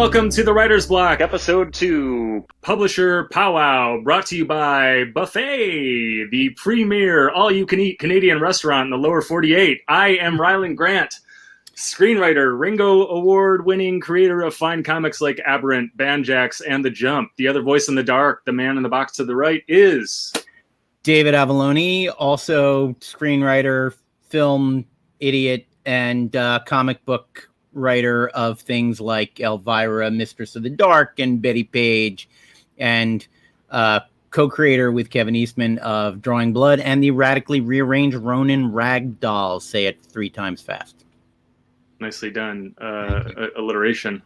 welcome to the Writer's Block, Episode 2, Publisher Pow-wow, brought to you by Buffet, the premier all-you-can-eat Canadian restaurant in the lower 48. I am Rylend Grant, screenwriter, Ringo Award-winning creator of fine comics like Aberrant, Banjax, and The Jump. The other voice in the dark, the man in the box to the right, is... David AVALLONE, also screenwriter, film idiot, and comic book writer of things like Elvira, Mistress of the Dark, and Bettie Page, and co-creator with Kevin Eastman of Drawing Blood and the radically rearranged Ronin RAGDOLLS. Say it 3 times fast. Nicely done. Alliteration.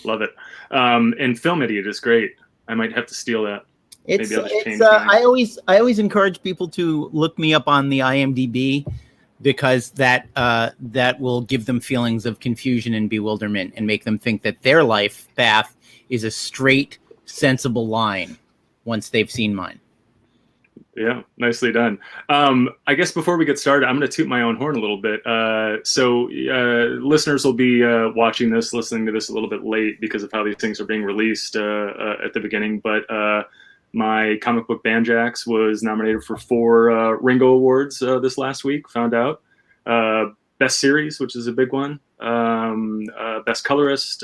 Love it. And Film Idiot is great. I might have to steal that. Maybe I'll just change I always encourage people to look me up on the IMDb, because that will give them feelings of confusion and bewilderment and make them think that their life path is a straight, sensible line once they've seen mine. Yeah, nicely done. I guess before we get started, I'm going to toot my own horn a little bit. So listeners will be listening to this a little bit late because of how these things are being released at the beginning. But my comic book Banjax was nominated for 4 Ringo Awards this last week, found out. Best Series, which is a big one. Best Colorist,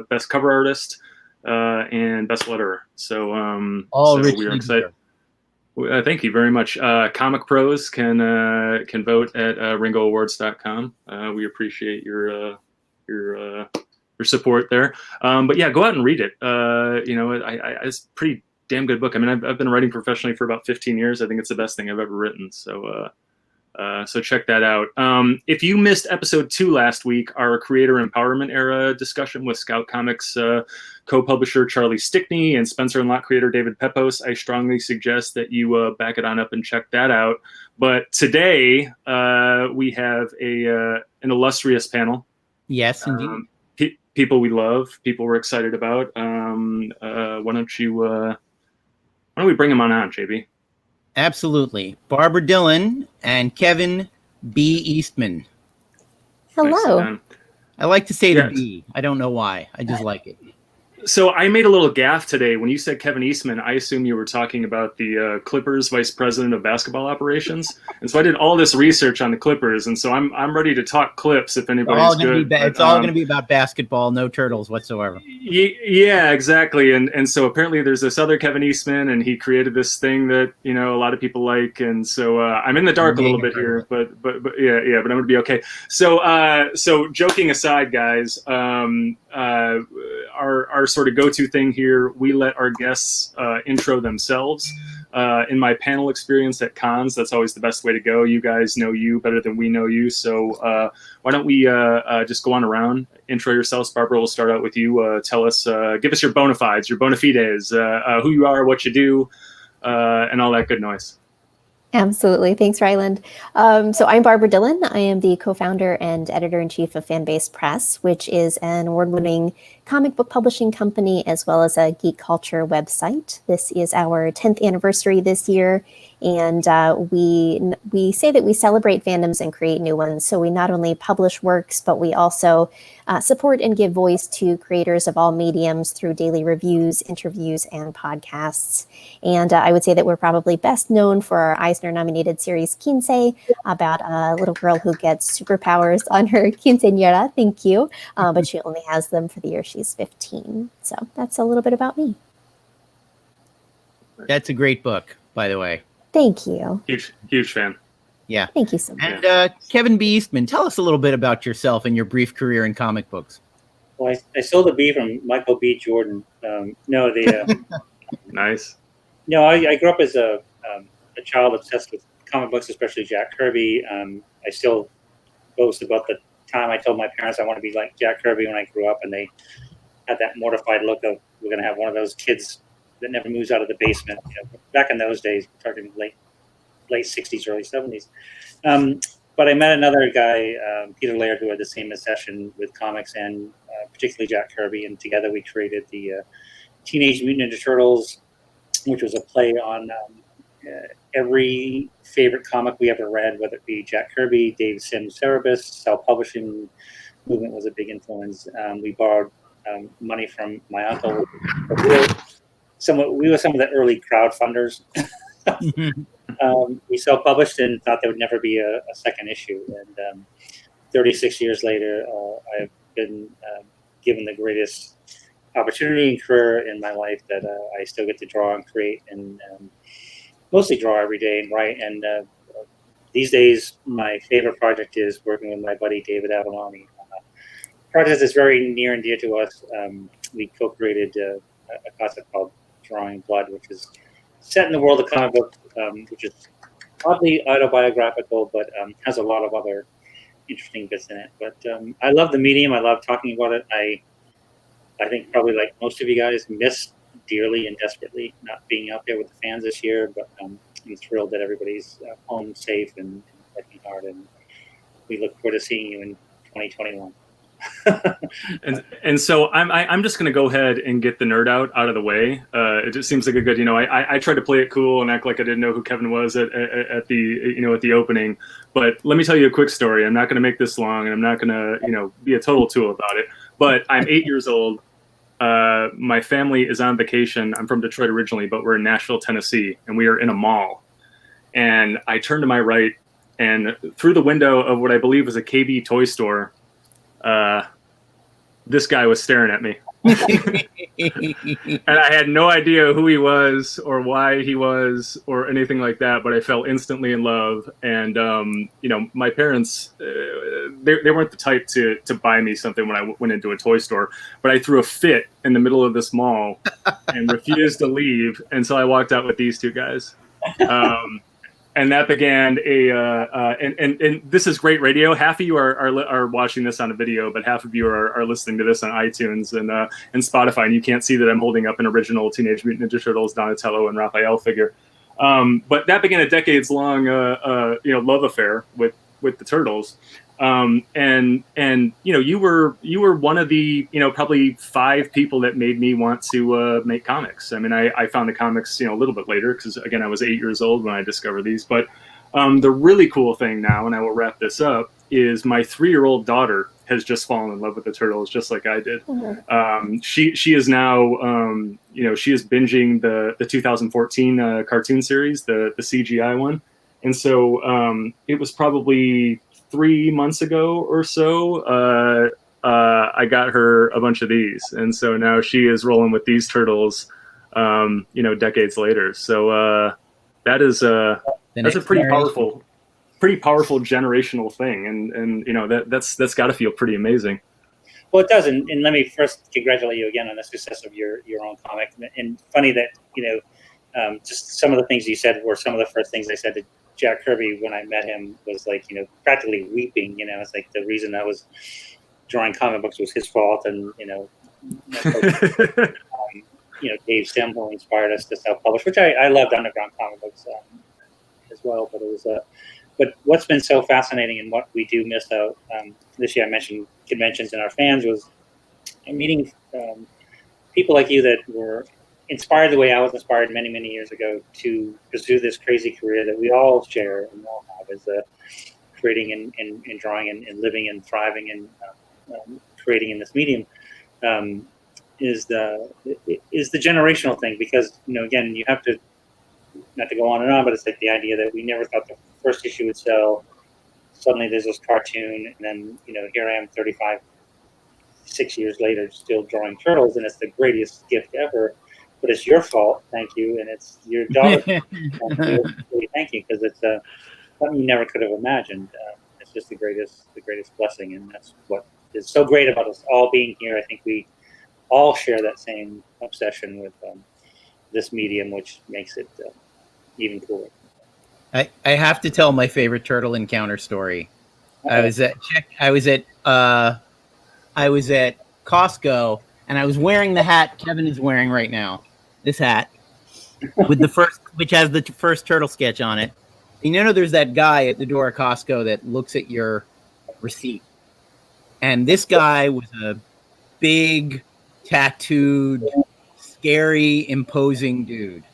Best Cover Artist, and Best Letterer. So, we are excited. Thank you very much. Comic Pros can vote at ringoawards.com. We appreciate your support there. But yeah, go out and read it. It's pretty damn good book. I mean, I've been writing professionally for about 15 years. I think it's the best thing I've ever written. So check that out. If you missed episode 2 last week, our creator empowerment era discussion with Scout Comics co-publisher Charlie Stickney and Spencer and Lot creator David Pepos, I strongly suggest that you back it on up and check that out. But today we have an illustrious panel. Yes, indeed. People we love, people we're excited about. Why don't we bring them on, JB? Absolutely. Barbra Dillon and Kevin B. Eastman. Hello. Nice. I like to say the B. I don't know why. I just like it. So I made a little gaffe today. When you said Kevin Eastman, I assume you were talking about the Clippers vice president of basketball operations. And so I did all this research on the Clippers, and so I'm ready to talk Clips if anybody's good. It's all going to be about basketball, no turtles whatsoever. Yeah, exactly. And so apparently there's this other Kevin Eastman, and he created this thing that a lot of people like. And so I'm in the dark a little bit here, but I'm going to be okay. So joking aside, guys, our sort of go-to thing here, we let our guests intro themselves. In my panel experience at cons, that's always the best way to go. You guys know you better than we know you, so why don't we just go on around, intro yourselves. Barbara, we'll start out with you. Tell us, give us your bona fides, your bona fides, who you are, what you do, and all that good noise. Absolutely. Thanks, Rylend. So I'm Barbra Dillon. I am the co-founder and editor-in-chief of Fanbase Press, which is an award-winning comic book publishing company as well as a geek culture website. This is our 10th anniversary this year, and we say that we celebrate fandoms and create new ones. So we not only publish works, but we also support and give voice to creators of all mediums through daily reviews, interviews, and podcasts. And I would say that we're probably best known for our Eisner-nominated series Quince, about a little girl who gets superpowers on her quinceañera. Thank you. But she only has them for the year she's 15. So that's a little bit about me. That's a great book, by the way. Thank you. Huge fan. Yeah. Thank you so much. And Kevin B. Eastman, tell us a little bit about yourself and your brief career in comic books. Well, I stole the B from Michael B. Jordan. Nice. No, I grew up as a child obsessed with comic books, especially Jack Kirby. I still boast about the time I told my parents I want to be like Jack Kirby when I grew up, and they had that mortified look of, we're going to have one of those kids that never moves out of the basement. Back in those days, talking late 60s, early 70s. But I met another guy, Peter Laird, who had the same obsession with comics and particularly Jack Kirby, and together we created the Teenage Mutant Ninja Turtles, which was a play on every favorite comic we ever read, whether it be Jack Kirby, Dave Sim Cerebus, self-publishing movement was a big influence. We borrowed money from my uncle. We were some of the early crowdfunders. We self-published and thought there would never be a second issue. And 36 years later, I've been given the greatest opportunity and career in my life that I still get to draw and create, and mostly draw every day and write. And these days, my favorite project is working with my buddy David AVALLONE. A project that's very near and dear to us. We co-created a concept called Drawing Blood, which is set in the world of comic books, which is oddly autobiographical, but has a lot of other interesting bits in it. But I love the medium. I love talking about it. I think probably like most of you guys miss dearly and desperately not being out there with the fans this year, but I'm thrilled that everybody's home safe and working hard, and we look forward to seeing you in 2021. and so I'm just gonna go ahead and get the nerd out of the way. It just seems like a good, I tried to play it cool and act like I didn't know who Kevin was at the opening. But let me tell you a quick story. I'm not gonna make this long, and I'm not gonna be a total tool about it. But I'm 8 years old. My family is on vacation. I'm from Detroit originally, but we're in Nashville, Tennessee, and we are in a mall. And I turn to my right, and through the window of what I believe was a KB toy store, this guy was staring at me. And I had no idea who he was or why he was or anything like that, but I fell instantly in love. And my parents, they weren't the type to buy me something when I went into a toy store, but I threw a fit in the middle of this mall and refused to leave until I walked out with these two guys. And that began and this is great radio. Half of you are watching this on a video, but half of you are listening to this on iTunes and Spotify. And you can't see that I'm holding up an original Teenage Mutant Ninja Turtles Donatello and Raphael figure. But that began a decades-long love affair with the Turtles. And you were one of the probably 5 people that made me want to make comics. I mean, I found the comics a little bit later because again I was 8 years old when I discovered these. But the really cool thing now, and I will wrap this up, is my 3-year-old daughter has just fallen in love with the Turtles just like I did. Mm-hmm. She is now she is binging the 2014 cartoon series, the CGI one, and so it was probably 3 months ago or so, I got her a bunch of these, and so now she is rolling with these Turtles, decades later. So that's a pretty powerful generational thing, and that's got to feel pretty amazing. Well, it does, and let me first congratulate you again on the success of your own comic. And funny that just some of the things you said were some of the first things I said to Jack Kirby when I met him, was like, practically weeping. It's like the reason I was drawing comic books was his fault, and Dave Simple inspired us to self-publish, which I loved underground comic books as well. But it was but what's been so fascinating and what we do miss out this year, I mentioned conventions and our fans, was meeting people like you that were inspired the way I was inspired many, many years ago to pursue this crazy career that we all share and all have, is creating and drawing and living and thriving and creating in this medium, is the generational thing. Because again, you have to, not to go on and on, but it's like the idea that we never thought the first issue would sell. Suddenly there's this cartoon, and then here I am 6 years later still drawing Turtles, and it's the greatest gift ever. But it's your fault, thank you, and it's your daughter. Thank you, because it's something you never could have imagined. It's just the greatest blessing, and that's what is so great about us all being here. I think we all share that same obsession with this medium, which makes it even cooler. I have to tell my favorite turtle encounter story. I was at Costco, and I was wearing the hat Kevin is wearing right now. This hat with which has the first turtle sketch on it. And there's that guy at the door of Costco that looks at your receipt. And this guy was a big, tattooed, scary, imposing dude.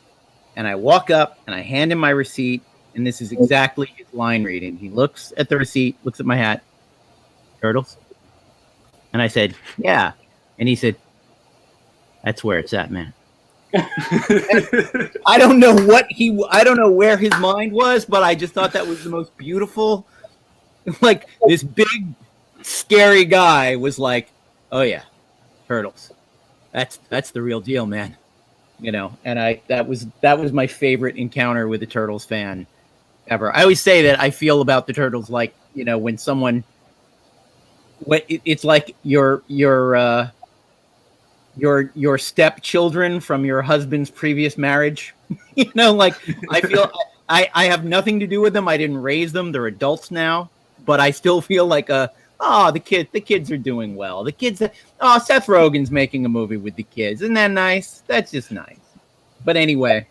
And I walk up and I hand him my receipt, and this is exactly his line reading. He looks at the receipt, looks at my hat. Turtles? And I said, yeah. And he said, That's where it's at, man. I don't know where his mind was, but I just thought that was the most beautiful. Like, this big, scary guy was like, "Oh yeah, turtles. That's the real deal, man." You know, and that was my favorite encounter with a Turtles fan ever. I always say that I feel about the Turtles like, you know, when it's like your stepchildren from your husband's previous marriage. You know, like, I feel I have nothing to do with them. I didn't raise them. They're adults now, but I still feel like the kids are doing well. The kids, Seth Rogen's making a movie with the kids. Isn't that nice? That's just nice. But anyway,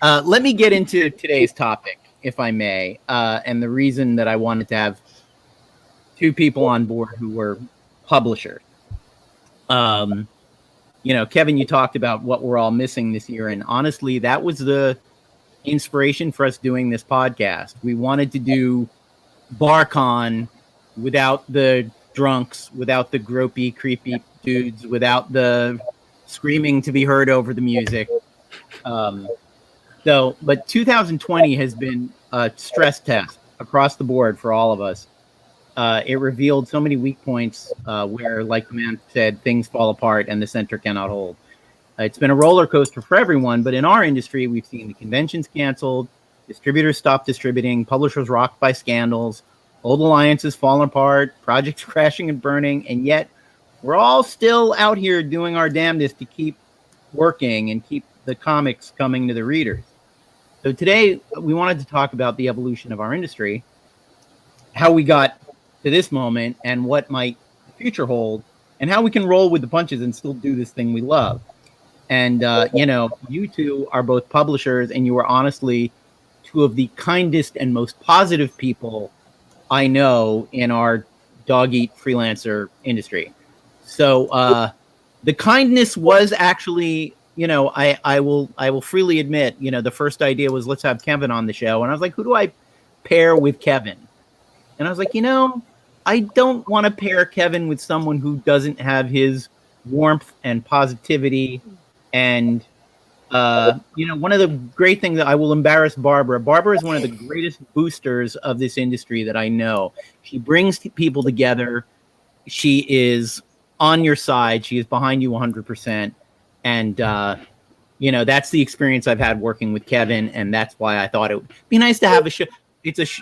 let me get into today's topic, if I may. And the reason that I wanted to have two people on board who were publishers. You know, Kevin, you talked about what we're all missing this year. And honestly, that was the inspiration for us doing this podcast. We wanted to do BarCon without the drunks, without the gropey, creepy dudes, without the screaming to be heard over the music. But 2020 has been a stress test across the board for all of us. It revealed so many weak points where, like the man said, things fall apart and the center cannot hold. It's been a roller coaster for everyone, but in our industry, we've seen the conventions canceled, distributors stop distributing, publishers rocked by scandals, old alliances falling apart, projects crashing and burning, and yet we're all still out here doing our damnedest to keep working and keep the comics coming to the readers. So today, we wanted to talk about the evolution of our industry, how we got to this moment, and what might the future hold, and how we can roll with the punches and still do this thing we love. And, you know, you two are both publishers, and you are honestly two of the kindest and most positive people I know in our dog-eat freelancer industry. So the kindness was actually, you know, I will freely admit, you know, the first idea was, let's have Kevin on the show. And I was like, who do I pair with Kevin? And I was like, you know, I don't want to pair Kevin with someone who doesn't have his warmth and positivity. And, you know, one of the great things that I will embarrass Barbra. Barbra is one of the greatest boosters of this industry that I know. She brings people together. She is on your side. She is behind you 100%. And, you know, that's the experience I've had working with Kevin. And that's why I thought it would be nice to have a show.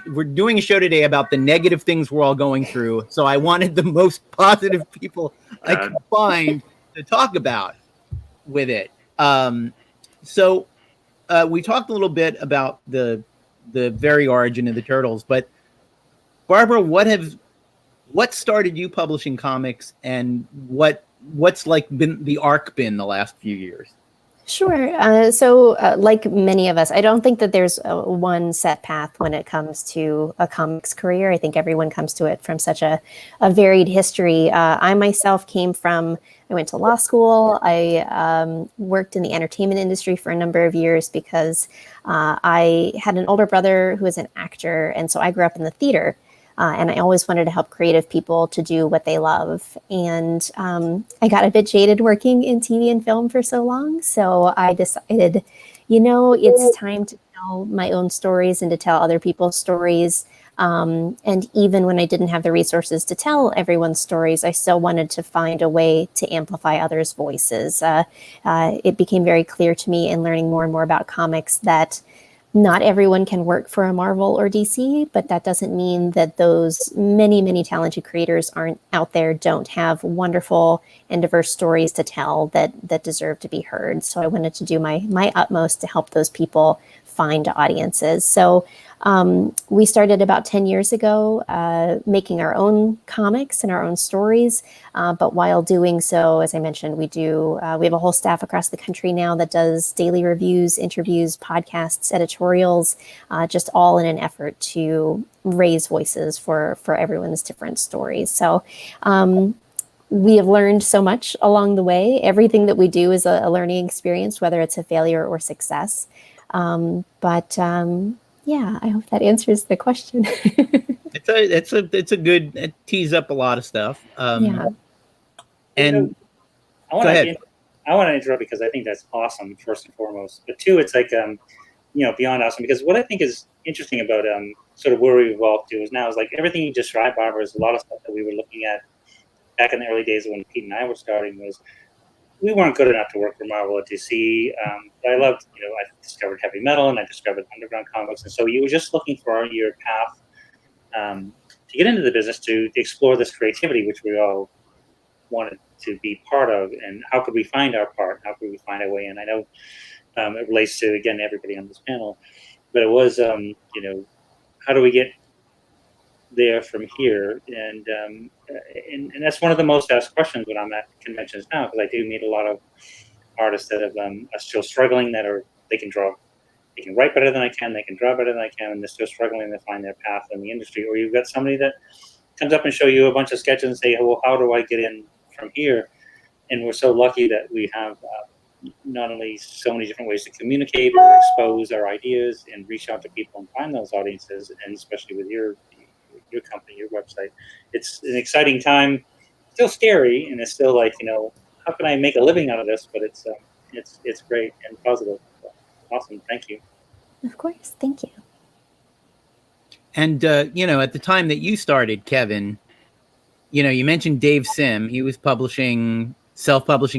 We're doing a show today about the negative things we're all going through. So I wanted the most positive people I could find to talk about with it. So we talked a little bit about the very origin of the Turtles, but Barbra, what started you publishing comics, and what's like been the arc been the last few years? Sure. So like many of us, I don't think that there's one set path when it comes to a comics career. I think everyone comes to it from such a varied history. I myself I went to law school. I worked in the entertainment industry for a number of years because I had an older brother who was an actor. And so I grew up in the theater. And I always wanted to help creative people to do what they love. And I got a bit jaded working in TV and film for so long. So I decided, you know, it's time to tell my own stories and to tell other people's stories. And even when I didn't have the resources to tell everyone's stories, I still wanted to find a way to amplify others' voices. It became very clear to me in learning more and more about comics that not everyone can work for a Marvel or DC, but that doesn't mean that those many, many talented creators aren't out there, don't have wonderful and diverse stories to tell that deserve to be heard. So I wanted to do my utmost to help those people find audiences. So we started about 10 years ago making our own comics and our own stories. But while doing so, as I mentioned, we have a whole staff across the country now that does daily reviews, interviews, podcasts, editorials, just all in an effort to raise voices for everyone's different stories. So we have learned so much along the way. Everything that we do is a learning experience, whether it's a failure or success. Yeah, I hope that answers the question. It's a good, it tees up a lot of stuff. Yeah. And I want go ahead. I want to interrupt because I think that's awesome, first and foremost. But two, it's like, beyond awesome, because what I think is interesting about sort of where we've evolved to is now is like everything you described, Barbara, is a lot of stuff that we were looking at back in the early days when Pete and I were starting. Was we weren't good enough to work for Marvel at DC. But I loved, I discovered heavy metal and I discovered underground comics, and so you were just looking for your path to get into the business, to explore this creativity, which we all wanted to be part of, and how could we find our part? How could we find our way in? I know it relates to, again, everybody on this panel, but it was, how do we get there from here? And that's one of the most asked questions when I'm at conventions now, because I do meet a lot of artists that are still struggling, they can write better than I can, they can draw better than I can, and they're still struggling to find their path in the industry. Or you've got somebody that comes up and show you a bunch of sketches and say, well, how do I get in from here? And we're so lucky that we have not only so many different ways to communicate or expose our ideas and reach out to people and find those audiences, and especially with your company, your website. It's an exciting time, still scary, and it's still like, how can I make a living out of this? But it's great and positive. So, awesome. Thank you. Of course. Thank you. And, at the time that you started, Kevin, you mentioned Dave Sim. He was self-publishing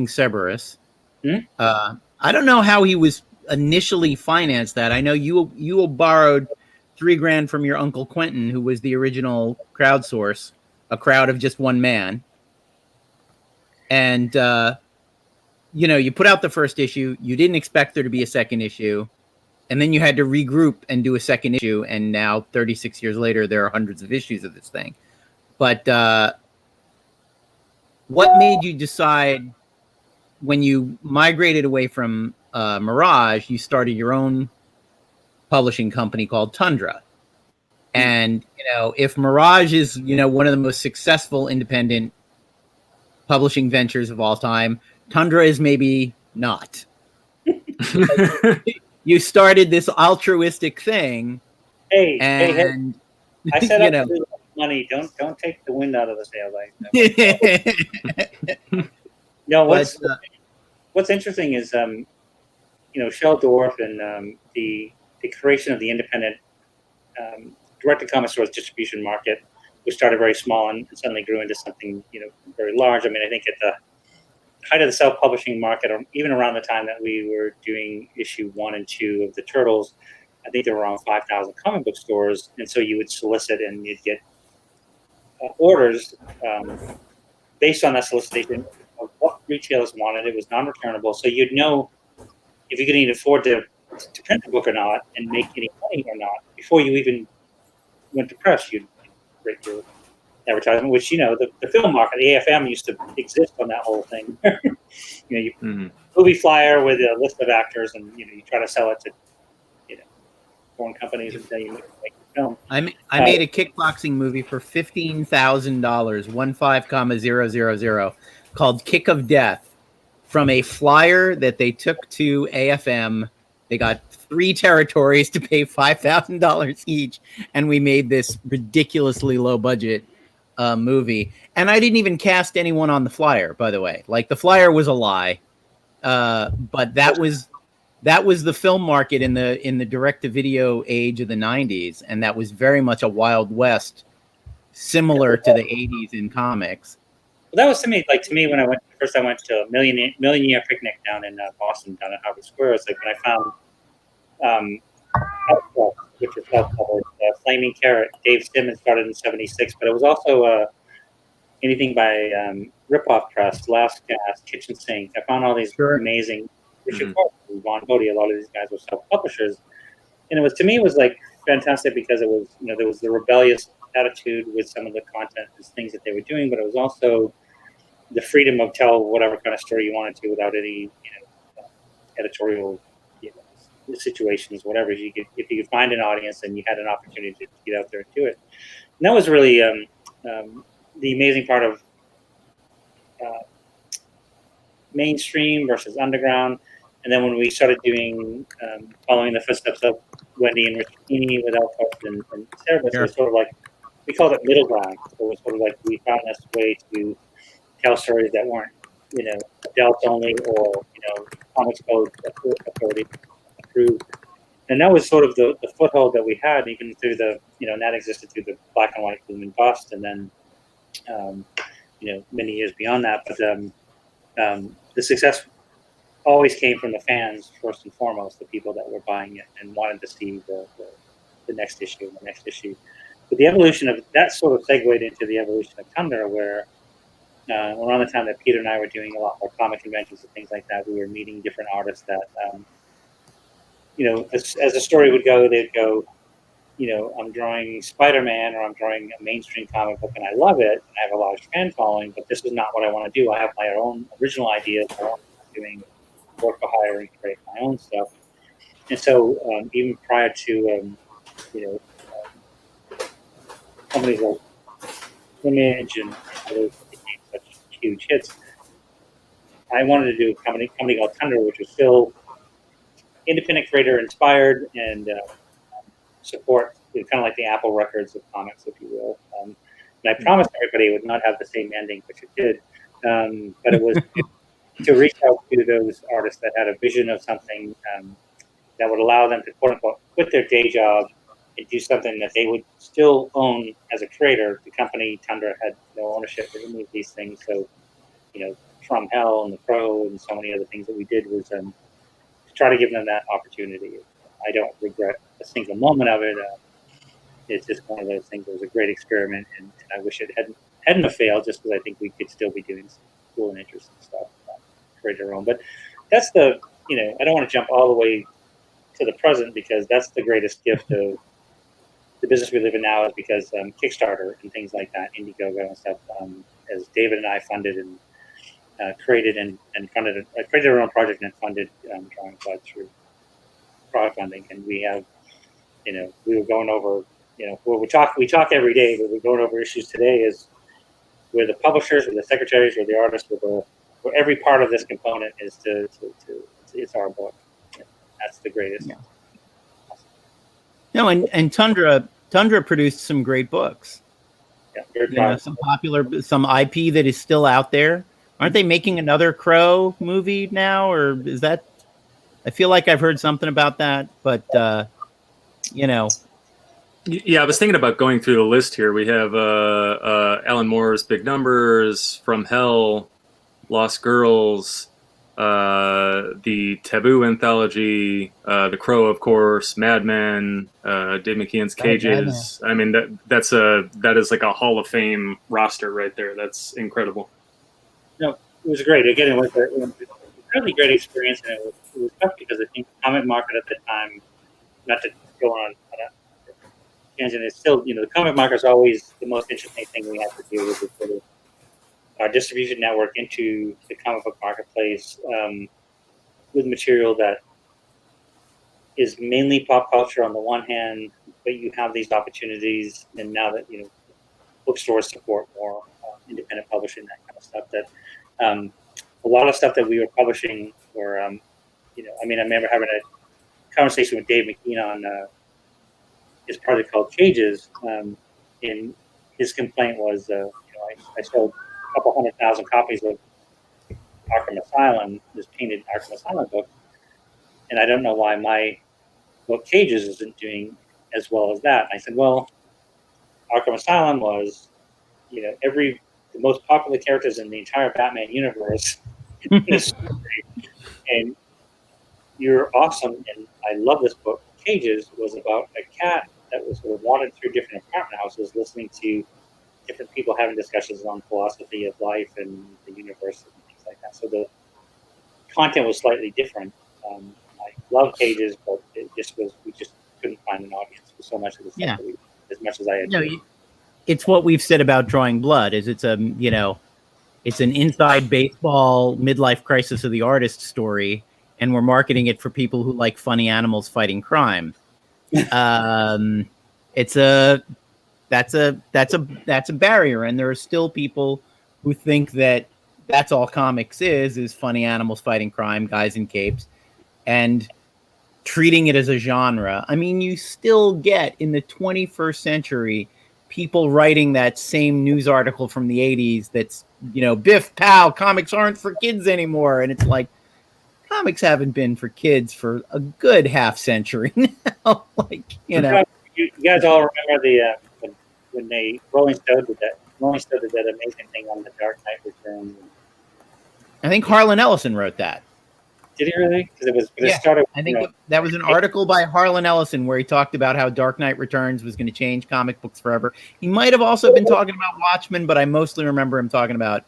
Cerberus. Mm-hmm. I don't know how he was initially financed that. I know you borrowed $3,000 from your Uncle Quentin, who was the original crowdsource, a crowd of just one man. And, you put out the first issue. You didn't expect there to be a second issue. And then you had to regroup and do a second issue. And now, 36 years later, there are hundreds of issues of this thing. But what made you decide, when you migrated away from Mirage, you started your own publishing company called Tundra? And, if Mirage is, one of the most successful independent publishing ventures of all time, Tundra is maybe not. You started this altruistic thing. Hey, and I set up money. Don't take the wind out of the sail. No, what's interesting is, Shell Dwarf and the creation of the independent direct-to-comic stores distribution market, which started very small and suddenly grew into something, very large. I mean, I think at the height of the self-publishing market, or even around the time that we were doing issue 1 and 2 of the Turtles, I think there were around 5,000 comic book stores, and so you would solicit and you'd get orders based on that solicitation of what retailers wanted. It was non-returnable, so you'd know if you could even afford to print the book or not and make any money or not before you even went to press. You'd rate your advertisement, which, the film market, the AFM, used to exist on that whole thing. Movie flyer with a list of actors, and you try to sell it to foreign companies, and then you make the film. I made a kickboxing movie for $15,000, 15,000, called Kick of Death, from a flyer that they took to AFM. They got 3 territories to pay $5,000 each, and we made this ridiculously low budget movie. And I didn't even cast anyone on the flyer, by the way. Like, the flyer was a lie, but that was the film market in the direct-to-video age of the 90s, and that was very much a Wild West, similar to the 80s in comics. Well, that was to me when I went to a Million Year Picnic down in Boston, down at Harvard Square. It's like when I found which is self-published, Flaming Carrot. Dave Simmons started in '76, but it was also anything by Ripoff Press, Last Gas, Kitchen Sink. I found all these amazing Richard Corson, Vaughn Bodie. A lot of these guys were self-publishers, and it was like fantastic because it was there was the rebellious attitude with some of the content and things that they were doing, but it was also the freedom of tell whatever kind of story you wanted to without any editorial situations, whatever. If you could find an audience and you had an opportunity to get out there and do it. And that was really the amazing part of mainstream versus underground. And then when we started doing following the footsteps of Wendy and Rich Keeney with Elfquest and Cerebus, it was sort of like, we called it middle ground. So it was sort of like we found this way to tell stories that weren't adults only, or Comics Code Authority approved. And that was sort of the foothold that we had, even through the and that existed through the black and white boom and bust, and then many years beyond that. But the success always came from the fans first and foremost, the people that were buying it and wanted to see the next issue and the next issue. But the evolution of that sort of segued into the evolution of Tundra, where around the time that Peter and I were doing a lot more comic conventions and things like that, we were meeting different artists that, as the story would go, they'd go, I'm drawing Spider-Man, or I'm drawing a mainstream comic book and I love it, and I have a large fan following, but this is not what I want to do. I have my own original ideas. I'm doing work for hire and create my own stuff. And so even prior to, companies like Image and others became such huge hits, I wanted to do a company called Tundra, which was still independent creator inspired and support, kind of like the Apple Records of comics, if you will. And I promised everybody it would not have the same ending, which it did. But it was to reach out to those artists that had a vision of something that would allow them to, quote unquote, quit their day job and do something that they would still own as a creator. The company Tundra had no ownership of any of these things. So, From Hell and The Crow and so many other things that we did was to try to give them that opportunity. I don't regret a single moment of it. It's just one of those things that was a great experiment, and I wish it hadn't have failed, just because I think we could still be doing some cool and interesting stuff, create our own. But that's I don't want to jump all the way to the present, because that's the greatest gift of the business we live in now, is because Kickstarter and things like that, Indiegogo and stuff, as David and I funded and created and funded, created our own project and funded Drawing Blood through crowdfunding. And we have, we were going over, we talk every day, but we're going over issues today is where the publishers, where the secretaries, where the artists, where every part of this component is it's our book. That's the greatest. Yeah. No, and Tundra produced some great books. Yeah, very proud. Some IP that is still out there. Aren't they making another Crow movie now, or is that? I feel like I've heard something about that, but Yeah, I was thinking about going through the list here. We have Alan Moore's Big Numbers, From Hell, Lost Girls, the Taboo anthology, The Crow, of course, Mad Men, Dave McKeon's Cages. I mean, that is like a Hall of Fame roster right there. That's incredible. No, it was great. Again, it was a really great experience, and it was tough because I think the comic market at the time, not to go on a tangent, it's still, the comic market is always the most interesting thing we have to do with our distribution network into the comic book marketplace with material that is mainly pop culture on the one hand, but you have these opportunities, and now that bookstores support more independent publishing, that kind of stuff, that a lot of stuff that we were publishing were, I remember having a conversation with Dave McKeon on his project called Cages, and his complaint was, I sold a couple 100,000 copies of Arkham Asylum, this painted Arkham Asylum book, and I don't know why my book Cages isn't doing as well as that. And I said, well, Arkham Asylum was, the most popular characters in the entire Batman universe, and you're awesome, and I love this book. Cages was about a cat that was sort of wandered through different apartment houses, listening to different people having discussions on philosophy of life and the universe and things like that. So the content was slightly different. I love Cages, but we just couldn't find an audience for so much of the stuff as much as I had. No, it's what we've said about Drawing Blood. It's an inside baseball midlife crisis of the artist story, and we're marketing it for people who like funny animals fighting crime. That's a barrier, and there are still people who think that that's all comics is funny animals fighting crime, guys in capes, and treating it as a genre. I mean, you still get in the 21st century people writing that same news article from the 80s that's, you know, biff, pow, comics aren't for kids anymore. And it's like, comics haven't been for kids for a good half century now. Like, you know. You guys all remember the when they Rolling Stone did that amazing thing on the Dark Knight Returns. I think Harlan Ellison wrote that. Did he really? Because Yeah, started. I think that was an article by Harlan Ellison where he talked about how Dark Knight Returns was going to change comic books forever. He might have also been talking about Watchmen, but I mostly remember him talking about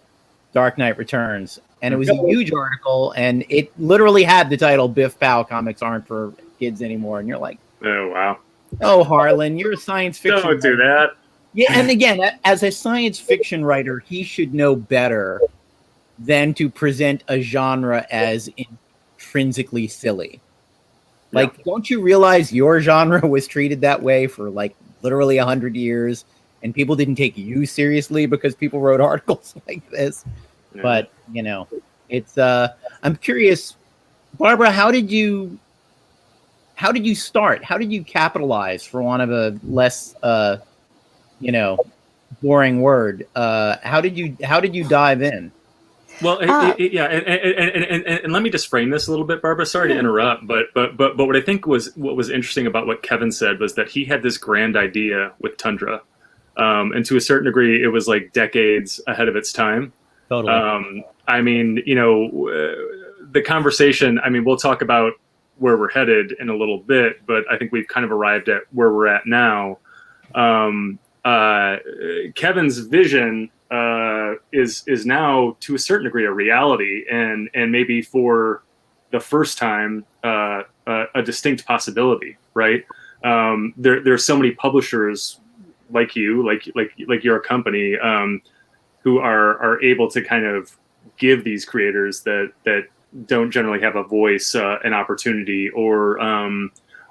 Dark Knight Returns. And it was a huge article, and it literally had the title "Biff Pow, Comics Aren't for Kids Anymore." And you're like, Oh, wow. "Oh, Harlan, you're a science fiction Don't do writer." that. Yeah, and again, as a science fiction writer, he should know better than to present a genre as intrinsically silly. Like, don't you realize your genre was treated that way for like literally 100 years, and people didn't take you seriously because people wrote articles like this? Yeah. But you know, it's I'm curious, Barbara, how did you start? How did you capitalize, for want of a less you know, boring word? How did you dive in? Well, yeah, and let me just frame this a little bit, Barbara. Sorry to interrupt, but what I think was interesting about what Kevin said was that he had this grand idea with Tundra, and to a certain degree, it was like decades ahead of its time. Totally. I mean, you know, the conversation. I mean, we'll talk about where we're headed in a little bit, but I think we've kind of arrived at where we're at now. Kevin's vision is now to a certain degree a reality, and maybe for the first time a distinct possibility, right? There's so many publishers like you, like your company, who are able to kind of give these creators that don't generally have a voice, an opportunity, or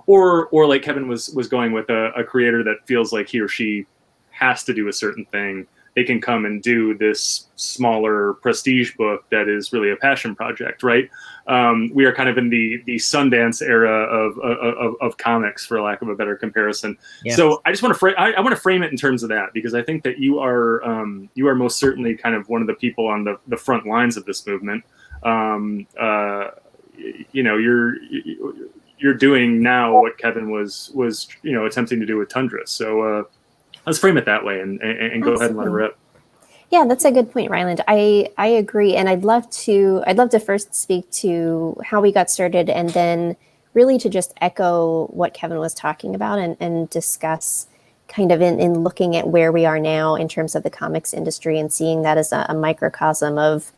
like Kevin was going with a creator that feels like he or she has to do a certain thing. They can come and do this smaller prestige book that is really a passion project, right? We are kind of in the Sundance era of comics, for lack of a better comparison. Yeah. So I just want to I want to frame it in terms of that, because I think that you are most certainly kind of one of the people on the front lines of this movement. You know, you're doing now what Kevin was you know, attempting to do with Tundra. So let's frame it that way and go ahead and let it rip. Yeah, that's a good point, Rylend. I agree, and I'd love to first speak to how we got started, and then really to just echo what Kevin was talking about and discuss kind of in looking at where we are now in terms of the comics industry, and seeing that as a microcosm of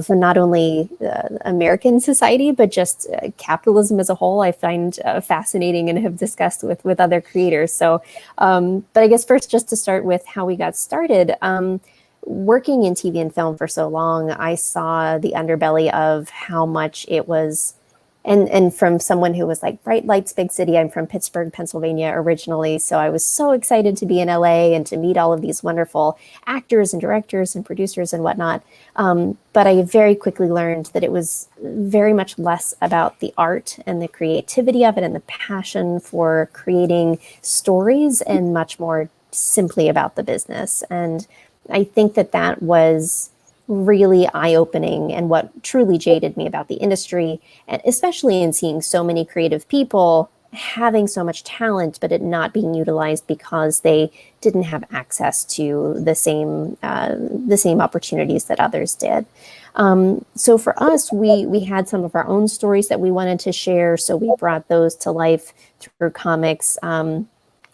not only American society, but just capitalism as a whole. I find fascinating and have discussed with other creators. So, but I guess first, just to start with how we got started, working in TV and film for so long, I saw the underbelly of how much it was. And from someone who was like, bright lights, big city. I'm from Pittsburgh, Pennsylvania originally. So I was so excited to be in LA and to meet all of these wonderful actors and directors and producers and whatnot. But I very quickly learned that it was very much less about the art and the creativity of it and the passion for creating stories, and much more simply about the business. And I think that was really eye-opening, and what truly jaded me about the industry, and especially in seeing so many creative people having so much talent, but it not being utilized because they didn't have access to the same opportunities that others did. So for us, we had some of our own stories that we wanted to share, so we brought those to life through comics.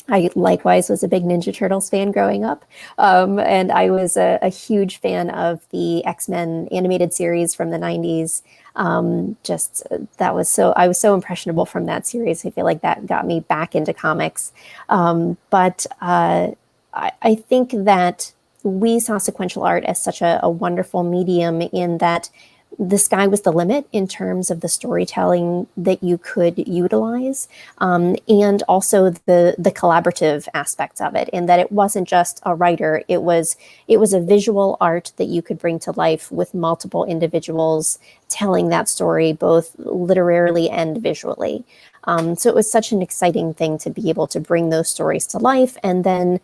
I likewise was a big Ninja Turtles fan growing up, and I was a huge fan of the X-Men animated series from the 90s. I was so impressionable from that series. I feel like that got me back into comics. But I think that we saw sequential art as such a wonderful medium, in that the sky was the limit in terms of the storytelling that you could utilize, and also the collaborative aspects of it, in that it wasn't just a writer, it was a visual art that you could bring to life with multiple individuals telling that story both literarily and visually. So it was such an exciting thing to be able to bring those stories to life. And then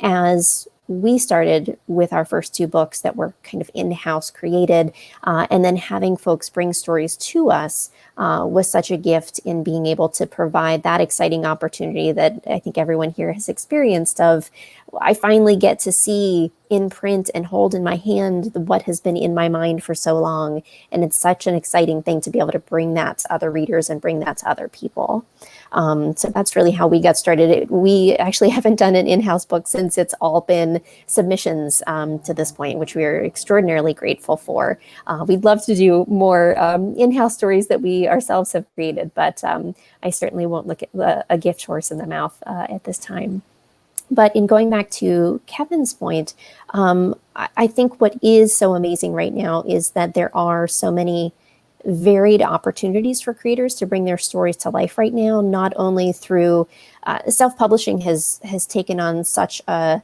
as we started with our first 2 books that were kind of in-house created, and then having folks bring stories to us was such a gift in being able to provide that exciting opportunity that I think everyone here has experienced of, I finally get to see in print and hold in my hand what has been in my mind for so long. And it's such an exciting thing to be able to bring that to other readers and bring that to other people. So that's really how we got started. We actually haven't done an in-house book since it's all been submissions to this point, which we are extraordinarily grateful for. We'd love to do more in-house stories that we ourselves have created, but I certainly won't look at a gift horse in the mouth at this time. But in going back to Kevin's point, I think what is so amazing right now is that there are so many varied opportunities for creators to bring their stories to life right now, not only through self-publishing has taken on such a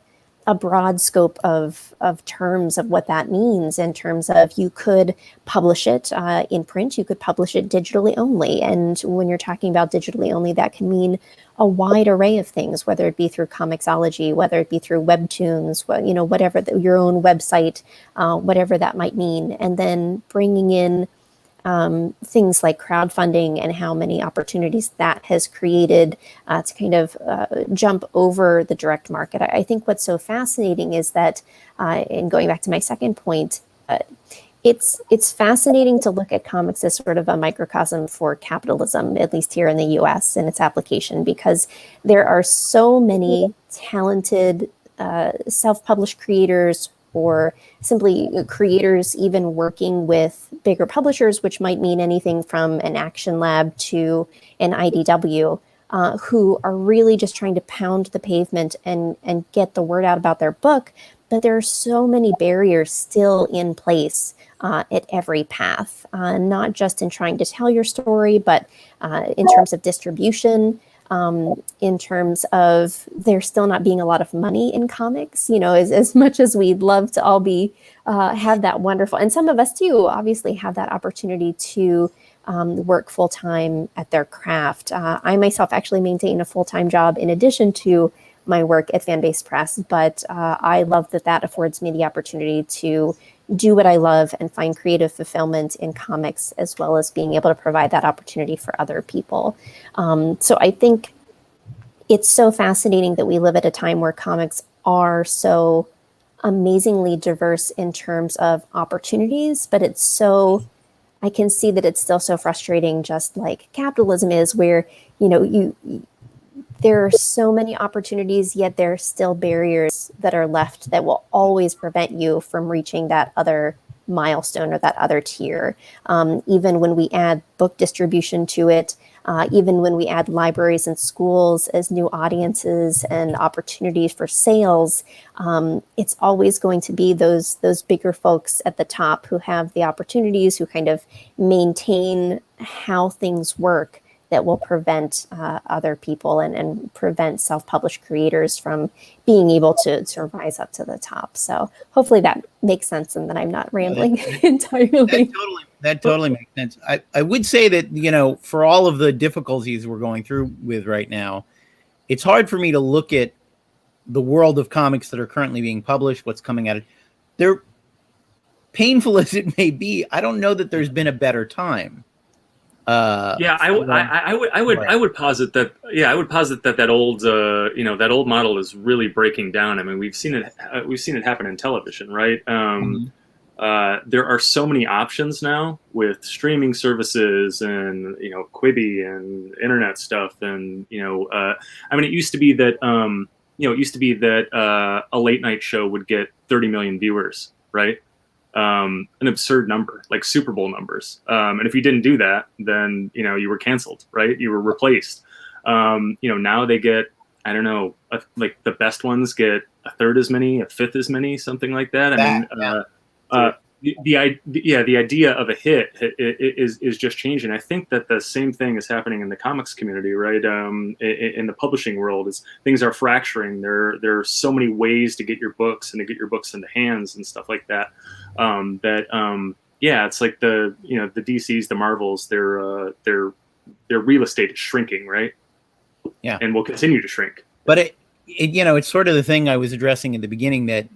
broad scope of terms of what that means, in terms of you could publish it in print, you could publish it digitally only. And when you're talking about digitally only, that can mean a wide array of things, whether it be through Comixology, whether it be through Webtoons, whatever your own website, whatever that might mean. And then bringing in things like crowdfunding and how many opportunities that has created to kind of jump over the direct market. I think what's so fascinating is that, and going back to my second point, it's fascinating to look at comics as sort of a microcosm for capitalism, at least here in the US and its application, because there are so many talented self-published creators, or simply creators even working with bigger publishers, which might mean anything from an Action Lab to an IDW, who are really just trying to pound the pavement and get the word out about their book. But there are so many barriers still in place at every path, not just in trying to tell your story, but in terms of distribution, in terms of there still not being a lot of money in comics, as much as we'd love to all be, have that wonderful, and some of us do obviously have that opportunity to work full-time at their craft. I myself actually maintain a full-time job in addition to my work at Fanbase Press, but I love that affords me the opportunity to do what I love and find creative fulfillment in comics, as well as being able to provide that opportunity for other people. So I think it's so fascinating that we live at a time where comics are so amazingly diverse in terms of opportunities, but I can see that it's still so frustrating, just like capitalism is, where, there are so many opportunities, yet there are still barriers that are left that will always prevent you from reaching that other milestone or that other tier. Even when we add book distribution to it, even when we add libraries and schools as new audiences and opportunities for sales, it's always going to be those bigger folks at the top who have the opportunities, who kind of maintain how things work, that will prevent other people and prevent self-published creators from being able to rise up to the top. So hopefully that makes sense and that I'm not rambling entirely. That totally makes sense. I would say that, for all of the difficulties we're going through with right now, it's hard for me to look at the world of comics that are currently being published, what's coming at it. They're painful as it may be. I don't know that there's been a better time. I would posit that. Yeah, I would posit that old that old model is really breaking down. I mean, we've seen it happen in television, right? There are so many options now with streaming services and Quibi and internet stuff, and it used to be that a late night show would get 30 million viewers, right? An absurd number, like Super Bowl numbers. And if you didn't do that, then, you were canceled, right? You were replaced. Now they get, I don't know, like the best ones get a third as many, a fifth as many, something like that. The idea of a hit is just changing. I think that the same thing is happening in the comics community, right? In the publishing world, is things are fracturing. There are so many ways to get your books and to get your books into hands and stuff like that. It's like the DCs, the Marvels. They're their real estate is shrinking, right? Yeah. And will continue to shrink. But it you know, it's sort of the thing I was addressing at the beginning, that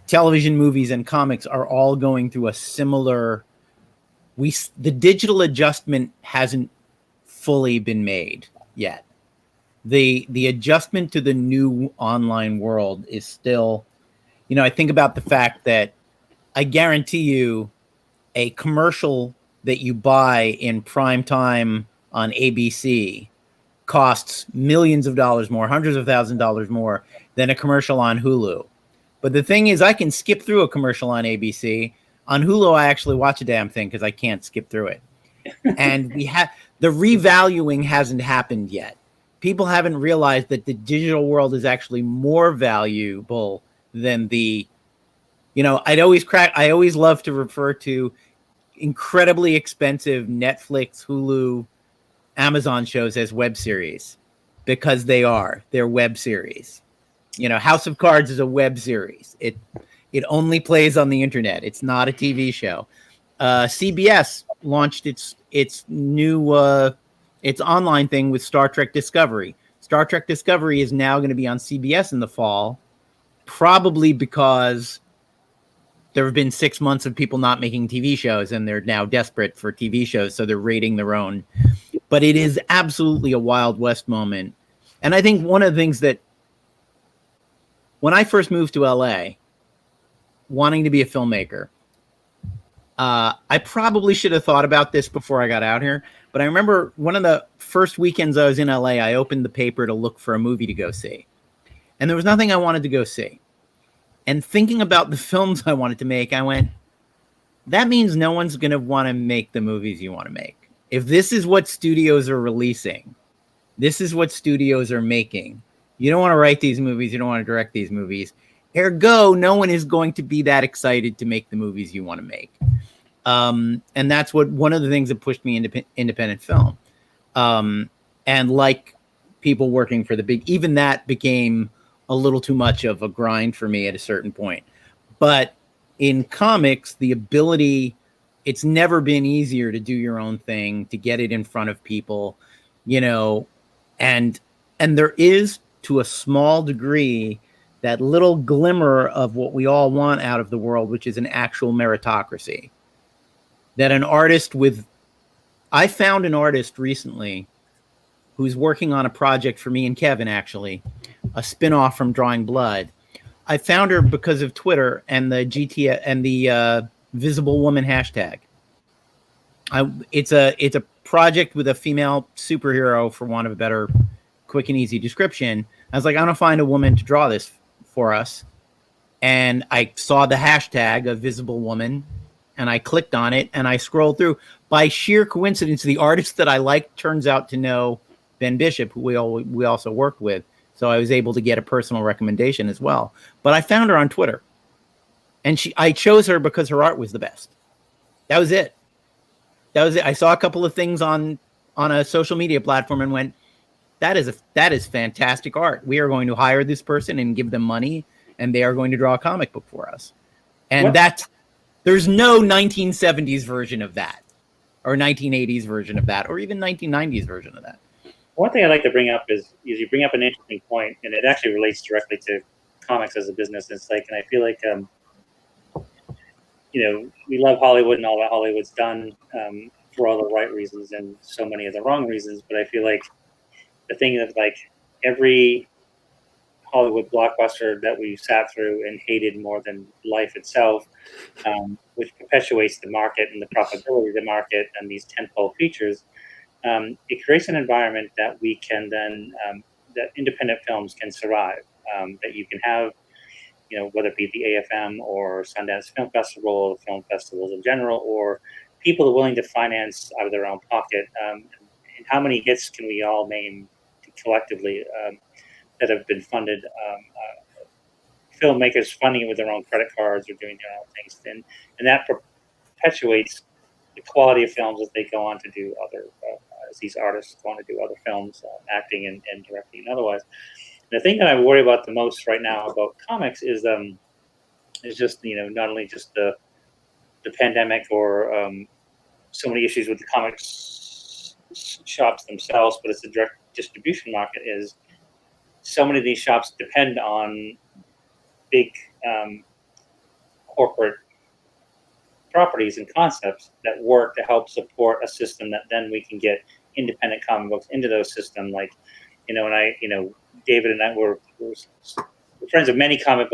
television, movies, and comics are all going through a similar. The digital adjustment hasn't fully been made yet. The adjustment to the new online world is still, you know, I think about the fact that I guarantee you a commercial that you buy in prime time on ABC costs millions of dollars more, hundreds of thousands of dollars more than a commercial on Hulu. But the thing is, I can skip through a commercial on ABC. On Hulu, I actually watch a damn thing because I can't skip through it. And the revaluing hasn't happened yet. People haven't realized that the digital world is actually more valuable than the, you know, I always love to refer to incredibly expensive Netflix, Hulu, Amazon shows as web series, because they're web series. You know, House of Cards is a web series. It only plays on the internet. It's not a TV show. CBS launched its new its online thing with Star Trek Discovery. Star Trek Discovery is now going to be on CBS in the fall, probably because there have been 6 months of people not making TV shows, and they're now desperate for TV shows, so they're rating their own. But it is absolutely a Wild West moment. And I think one of the things that, when I first moved to LA, wanting to be a filmmaker, I probably should have thought about this before I got out here. But I remember one of the first weekends I was in LA, I opened the paper to look for a movie to go see. And there was nothing I wanted to go see. And thinking about the films I wanted to make, I went, that means no one's going to want to make the movies you want to make. If this is what studios are releasing, this is what studios are making. You don't want to write these movies. You don't want to direct these movies. Ergo, no one is going to be that excited to make the movies you want to make. And that's one of the things that pushed me into independent film. And like people working for the big, even that became a little too much of a grind for me at a certain point. But in comics, the ability, it's never been easier to do your own thing, to get it in front of people, you know, and there is, to a small degree, that little glimmer of what we all want out of the world, which is an actual meritocracy. That an artist I found an artist recently who's working on a project for me and Kevin, actually, a spinoff from Drawing Blood. I found her because of Twitter and the GT and the Visible Woman hashtag. It's a project with a female superhero, for want of a better, quick and easy description. I was like, I want to find a woman to draw this for us. And I saw the hashtag of Visible Woman, and I clicked on it, and I scrolled through. By sheer coincidence, the artist that I liked turns out to know Ben Bishop, who we also worked with. So I was able to get a personal recommendation as well. But I found her on Twitter, and I chose her because her art was the best. That was it. I saw a couple of things on a social media platform and went, that is fantastic art. We are going to hire this person and give them money, and they are going to draw a comic book for us. And there's no 1970s version of that, or 1980s version of that, or even 1990s version of that. One thing I'd like to bring up is you bring up an interesting point, and it actually relates directly to comics as a business. It's like, and I feel like, you know, we love Hollywood and all that Hollywood's done for all the right reasons and so many of the wrong reasons. But I feel like the thing that, like, every Hollywood blockbuster that we sat through and hated more than life itself, which perpetuates the market and the profitability of the market and these tentpole features, it creates an environment that we can then, that independent films can survive, that you can have, you know, whether it be the AFM or Sundance Film Festival, or film festivals in general, or people are willing to finance out of their own pocket. And how many hits can we all name collectively that have been funded? Filmmakers funding it with their own credit cards or doing their own things, and that perpetuates the quality of films as they go on to do other, as these artists go on to do other films, acting and directing and otherwise. And the thing that I worry about the most right now about comics is just, you know, not only just the pandemic or so many issues with the comics shops themselves, but it's the direct distribution market. Is so many of these shops depend on big corporate properties and concepts that work to help support a system that then we can get independent comic books into those systems. Like, David and I were friends of many comic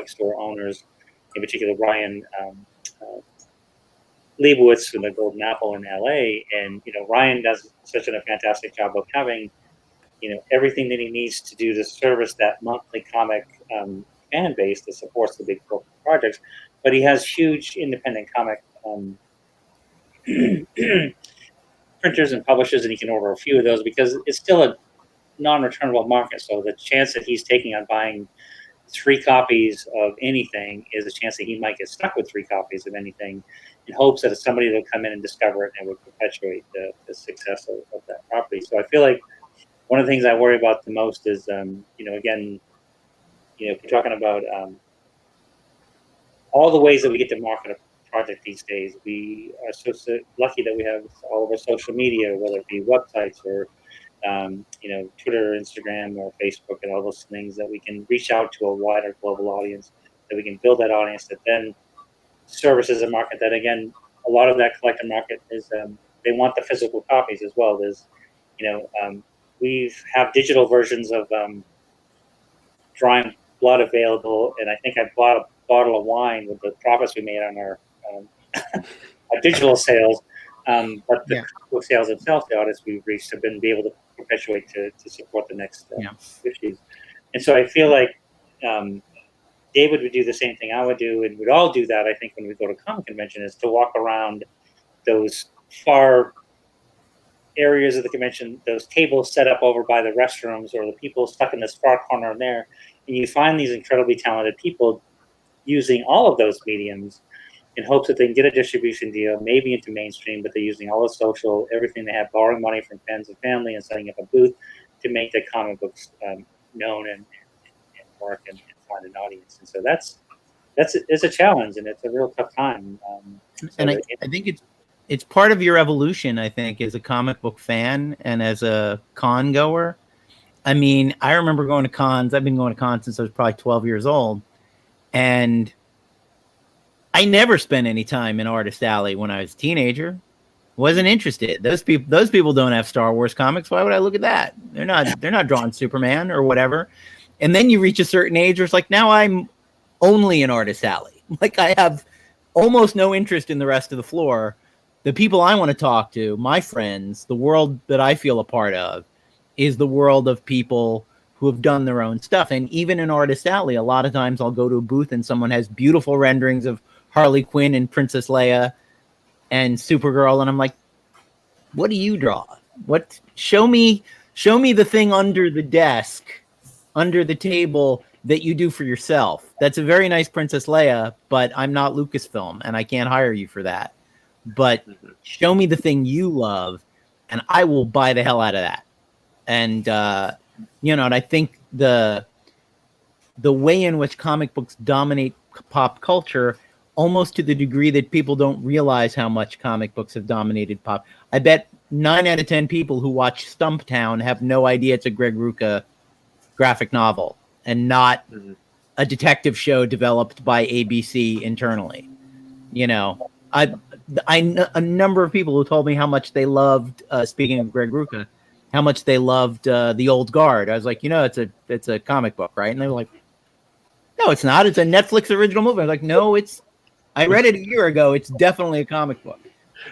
store owners, in particular Ryan Leibowitz from the Golden Apple in LA. And, Ryan does such a fantastic job of having, everything that he needs to do to service that monthly comic fan base that supports the big corporate projects. But he has huge independent comic printers and publishers, and he can order a few of those because it's still a non-returnable market. So the chance that he's taking on buying 3 copies of anything is a chance that he might get stuck with 3 copies of anything, in hopes that somebody will come in and discover it and would perpetuate the success of that property. So I feel like one of the things I worry about the most is, again, if we're talking about all the ways that we get to market a project these days, we are so lucky that we have all of our social media, whether it be websites or Twitter, Instagram, or Facebook, and all those things that we can reach out to a wider global audience, that we can build that audience that then services a market that, again, a lot of that collector market is, they want the physical copies as well. There's, we have digital versions of Drawing Blood available, and I think I bought a bottle of wine with the profits we made on our digital sales. But the book sales themselves, the audience we've reached, have been able to perpetuate to support the next issues. And so I feel like David would do the same thing I would do, and we'd all do that, I think, when we go to comic convention, is to walk around those far areas of the convention, those tables set up over by the restrooms, or the people stuck in this far corner in there, and you find these incredibly talented people using all of those mediums in hopes that they can get a distribution deal, maybe into mainstream, but they're using all the social, everything they have, borrowing money from friends and family and setting up a booth to make their comic books known and work and find an audience. And so it's a challenge, and it's a real tough time. And I think it's part of your evolution, I think, as a comic book fan and as a con goer. I mean, I remember going to cons. I've been going to cons since I was probably 12 years old. And I never spent any time in Artist Alley when I was a teenager. Wasn't interested. Those people don't have Star Wars comics. Why would I look at that? They're not drawing Superman or whatever. And then you reach a certain age where it's like, now I'm only in Artist Alley. Like, I have almost no interest in the rest of the floor. The people I want to talk to, my friends, the world that I feel a part of, is the world of people who have done their own stuff. And even in Artist Alley, a lot of times I'll go to a booth and someone has beautiful renderings of Harley Quinn and Princess Leia and Supergirl, and I'm like, what do you draw? What? Show me the thing under the desk, under the table, that you do for yourself. That's a very nice Princess Leia, but I'm not Lucasfilm, and I can't hire you for that. But show me the thing you love, and I will buy the hell out of that. And and I think the way in which comic books dominate pop culture, almost to the degree that people don't realize how much comic books have dominated pop. I bet 9 out of 10 people who watch Stumptown have no idea it's a Greg Rucka graphic novel and not a detective show developed by ABC internally. I know a number of people who told me how much they loved, speaking of Greg Rucka, how much they loved The Old Guard. I was like, it's a comic book, right? And they were like, no, it's not. It's a Netflix original movie. I was like, no, I read it a year ago. It's definitely a comic book.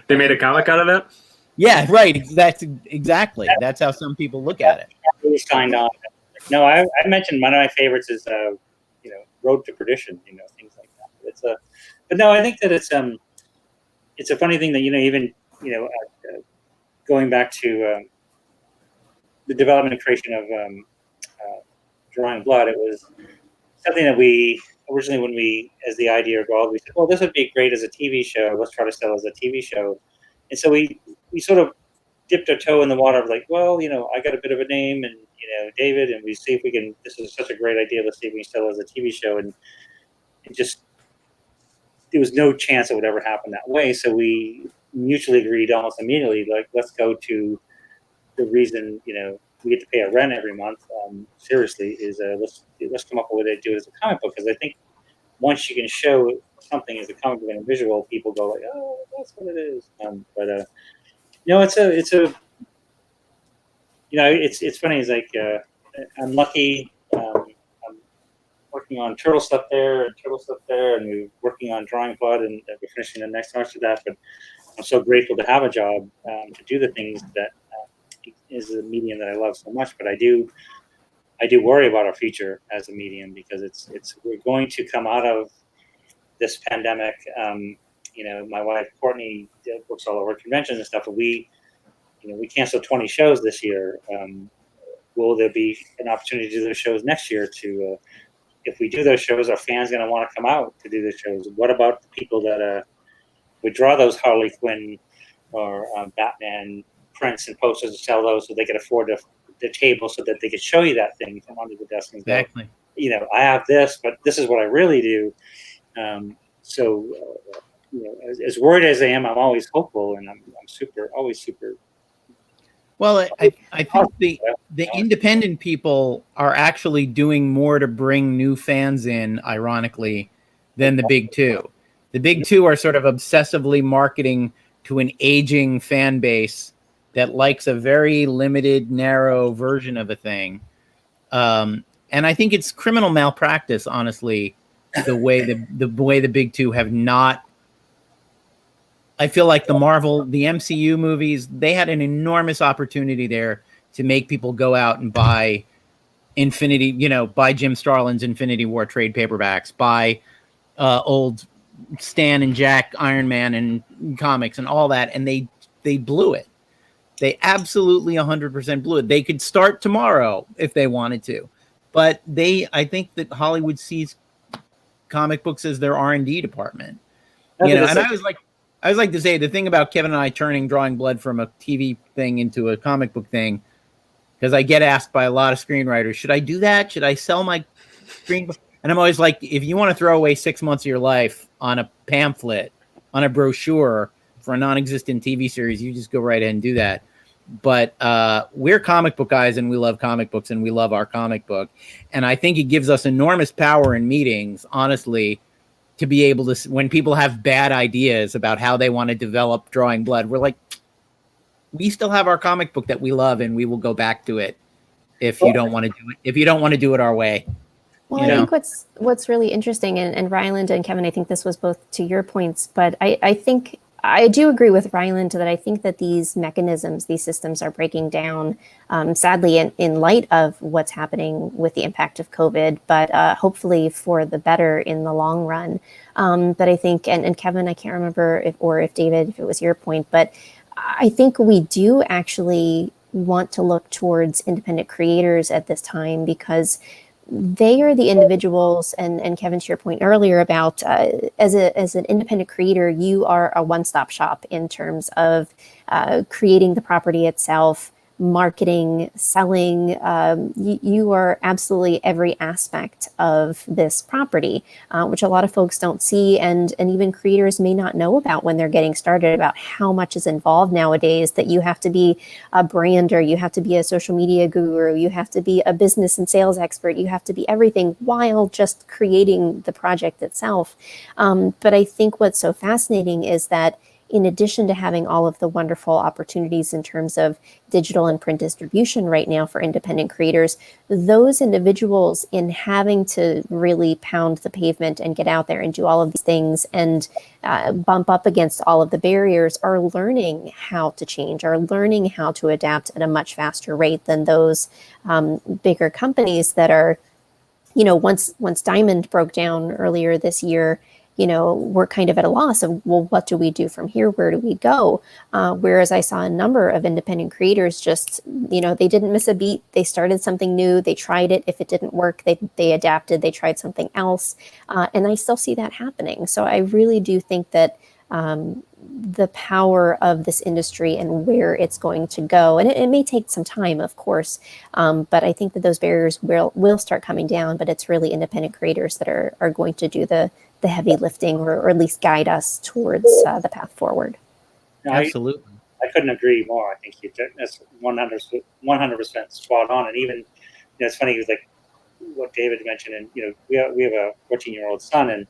They made a comic out of that? Yeah, right. That's exactly. That's how some people look at it. Really signed on. No, I mentioned one of my favorites is Road to Perdition. Things like that. But no, I think that it's a funny thing that even going back to the development and creation of Drawing Blood, it was something that we originally, when as the idea evolved, we said, well, this would be great as a TV show. Let's try to sell as a TV show. And so we sort of dipped our toe in the water of like, well, I got a bit of a name, and David, and we see if we can. This is such a great idea. Let's see if we can sell as a TV show. And it just, there was no chance it would ever happen that way. So we mutually agreed almost immediately, like, let's go to the reason, you know, we get to pay our rent every month. Seriously, is let's come up with it, do it as a comic book, because I think once you can show something as a comic book and a visual, people go like, oh, that's what it is. You know, it's a you know, it's funny. It's like I'm lucky. I'm working on turtle stuff there and we're working on Drawing Blood, and we're finishing the next arc of that. But I'm so grateful to have a job to do the things that is a medium that I love so much. But I do worry about our future as a medium, because we're going to come out of this pandemic. You know, my wife Courtney books all over conventions and stuff, and we canceled 20 shows this year. Will there be an opportunity to do those shows next year? If we do those shows, are fans going to want to come out to do the shows? What about the people that would draw those Harley Quinn or Batman prints and posters to sell those, so they could afford the table, so that they could show you that thing from under the desk and go, Exactly. you know, I have this, but this is what I really do. You know, as worried as I am, I'm always hopeful, and I'm always super. Well, I think the independent people are actually doing more to bring new fans in, ironically, than the big two. The big two are sort of obsessively marketing to an aging fan base that likes a very limited, narrow version of a thing. And I think it's criminal malpractice, honestly, the way the big two have not. I feel like the MCU movies, they had an enormous opportunity there to make people go out and buy buy Jim Starlin's Infinity War trade paperbacks, buy old Stan and Jack Iron Man and comics and all that, and they blew it. They absolutely 100% blew it. They could start tomorrow if they wanted to, but I think that Hollywood sees comic books as their R&D department. And I was like to say, the thing about Kevin and I turning Drawing Blood from a TV thing into a comic book thing, because I get asked by a lot of screenwriters, should I do that? Should I sell my screen? And I'm always like, if you want to throw away 6 months of your life on a pamphlet, on a brochure for a non-existent TV series, you just go right ahead and do that. But we're comic book guys, and we love comic books, and we love our comic book. And I think it gives us enormous power in meetings, honestly, to be able to, when people have bad ideas about how they want to develop Drawing Blood, we're like, we still have our comic book that we love, and we will go back to it if you don't want to do it. If you don't want to do it our way. Well, I think what's really interesting, and Rylend and Kevin, I think this was both to your points, but I think I do agree with Rylend that I think that these mechanisms, these systems are breaking down, sadly, in light of what's happening with the impact of COVID, but hopefully for the better in the long run. But I think, and Kevin, I can't remember if David, if it was your point, but I think we do actually want to look towards independent creators at this time, because they are the individuals, and Kevin, to your point earlier about as an independent creator, you are a one-stop shop in terms of creating the property itself, marketing, selling. You are absolutely every aspect of this property, which a lot of folks don't see, and even creators may not know about when they're getting started, about how much is involved nowadays, that you have to be a brander, you have to be a social media guru, you have to be a business and sales expert, you have to be everything while just creating the project itself. But I think what's so fascinating is that in addition to having all of the wonderful opportunities in terms of digital and print distribution right now for independent creators, those individuals, in having to really pound the pavement and get out there and do all of these things and bump up against all of the barriers, are learning how to change, are learning how to adapt at a much faster rate than those bigger companies that are, once Diamond broke down earlier this year, we're kind of at a loss of, well, what do we do from here? Where do we go? Whereas I saw a number of independent creators just, they didn't miss a beat. They started something new. They tried it. If it didn't work, they adapted. They tried something else. And I still see that happening. So I really do think that the power of this industry and where it's going to go, and it may take some time, of course, but I think that those barriers will start coming down, but it's really independent creators that are going to do the heavy lifting, or at least guide us towards the path forward. No, Absolutely. I couldn't agree more. I think that's 100% spot on. And even, it's funny, with like what David mentioned, and we have a 14-year-old son, and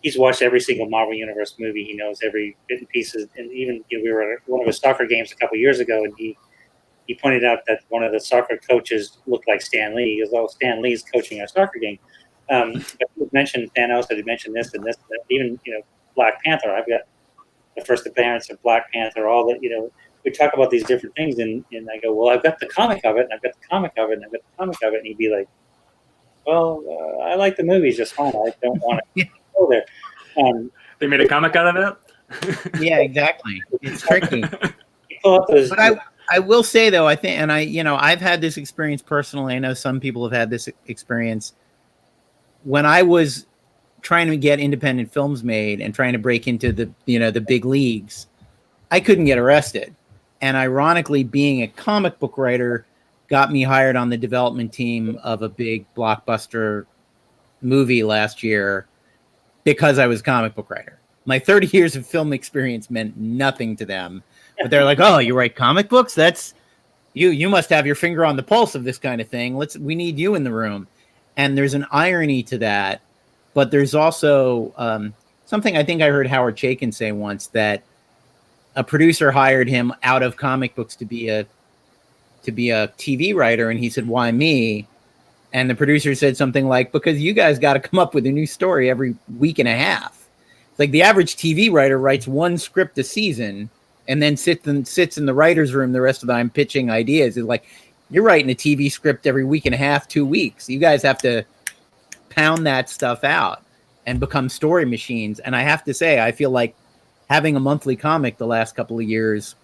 he's watched every single Marvel Universe movie. He knows every bit and pieces. And even we were at one of his soccer games a couple years ago, and he pointed out that one of the soccer coaches looked like Stan Lee. He goes, "Oh, Stan Lee's coaching our soccer game." But he mentioned Thanos, and he mentioned this and this, and even Black Panther. I've got the first appearance of Black Panther. All that we talk about these different things, and I go, "Well, I've got the comic of it, and I've got the comic of it, and I've got the comic of it," and he'd be like, "Well, I like the movies just fine. I don't want to go there." They made a comic out of that. Yeah, exactly. It's tricky. But I will say though, I think, and I've had this experience personally. I know some people have had this experience. When I was trying to get independent films made and trying to break into the big leagues, I couldn't get arrested. And ironically, being a comic book writer got me hired on the development team of a big blockbuster movie last year because I was a comic book writer. My 30 years of film experience meant nothing to them. But they're like, "Oh, you write comic books? That's you must have your finger on the pulse of this kind of thing. We need you in the room." And there's an irony to that, but there's also something I think I heard Howard Chaykin say once, that a producer hired him out of comic books to be a TV writer, and he said, "Why me?" And the producer said something like, "Because you guys got to come up with a new story every week and a half. Like the average TV writer writes one script a season and then sits in the writer's room the rest of the time pitching ideas. It's like, you're writing a TV script every week and a half, 2 weeks. You guys have to pound that stuff out and become story machines." And I have to say, I feel like having a monthly comic the last couple of years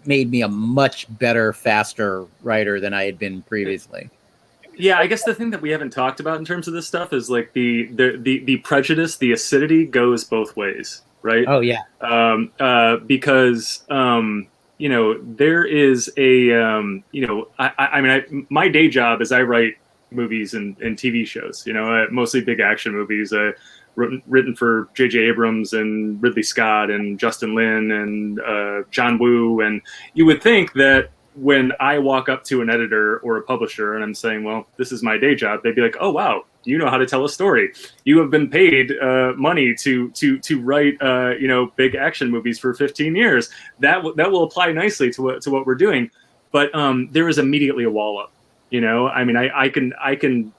made me a much better, faster writer than I had been previously. Yeah, I guess the thing that we haven't talked about in terms of this stuff is like the prejudice, the acidity goes both ways, right? Oh yeah. Because there is a I mean, my day job is I write movies and TV shows. Mostly big action movies. Written for J.J. Abrams and Ridley Scott and Justin Lin and John Woo. And you would think that when I walk up to an editor or a publisher and I'm saying, "Well, this is my day job," they'd be like, "Oh, wow, you know how to tell a story. You have been paid money to write big action movies for 15 years. That will apply nicely to what we're doing." But there is immediately a wall up. I mean, I can.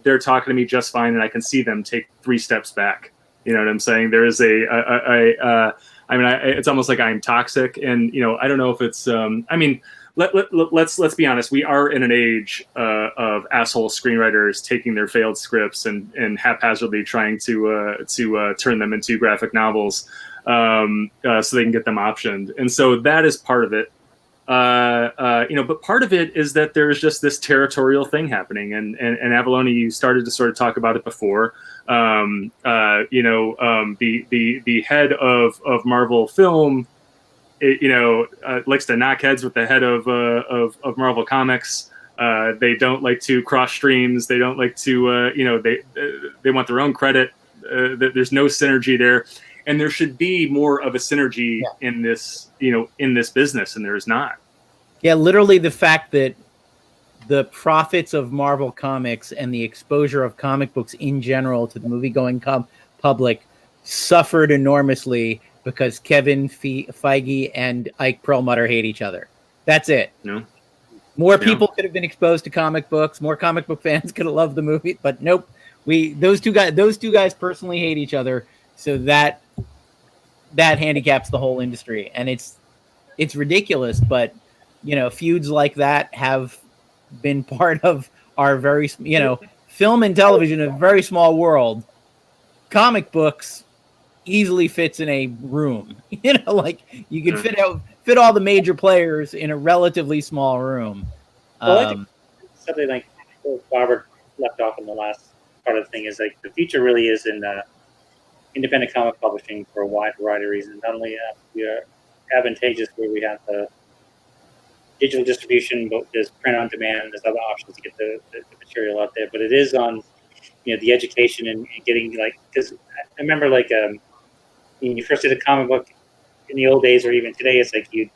They're talking to me just fine, and I can see them take 3 steps back. You know what I'm saying? There is it's almost like I'm toxic, and I don't know if it's. I mean, let's be honest. We are in an age of asshole screenwriters taking their failed scripts and haphazardly trying to turn them into graphic novels, so they can get them optioned, and so that is part of it. But part of it is that there's just this territorial thing happening, and AVALLONE, you started to sort of talk about it before. The head of Marvel Film, likes to knock heads with the head of Marvel Comics. They don't like to cross streams. They don't like to, they want their own credit. There's no synergy there. And there should be more of a synergy in this, in this business, and there is not. Yeah, literally the fact that the profits of Marvel Comics and the exposure of comic books in general to the movie-going public suffered enormously because Kevin Feige and Ike Perlmutter hate each other. That's it. No. More people could have been exposed to comic books. More comic book fans could have loved the movie, but nope. Those two guys personally hate each other, so that handicaps the whole industry, and it's ridiculous. But feuds like that have been part of our very film and television, a very small world. Comic books easily fits in a room. Like you can fit all the major players in a relatively small room. Well, I think something like Barbara left off in the last part of the thing is like the future really is in independent comic publishing for a wide variety of reasons. Not only we are advantageous where we have the digital distribution, but there's print on demand, there's other options to get the material out there, but it is on the education and getting, like, because I remember like when you first did a comic book, in the old days or even today, it's like you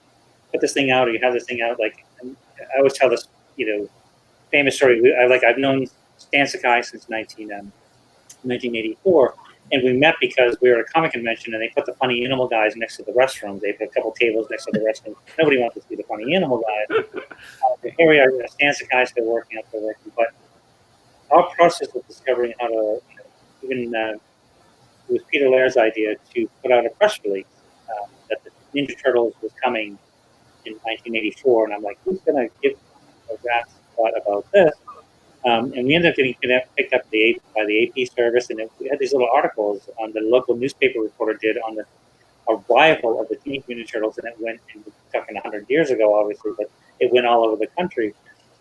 put this thing out or you have this thing out. Like I always tell this, famous story. I've known Stan Sakai since 1984, and we met because we were at a comic convention, and they put the funny animal guys next to the restrooms. They put a couple tables next to the restrooms. Nobody wanted to see the funny animal guys. Here we are, Stan Sakai still working, but our process of discovering how to, even it was Peter Laird's idea to put out a press release that the Ninja Turtles was coming in 1984, and I'm like, who's going to give a rat's thought about this? And we ended up getting picked up by the AP service, and we had these little articles on the local newspaper reporter did on the arrival of the Teenage Mutant Ninja Turtles, and it went, and we're talking 100 years ago, obviously, but it went all over the country.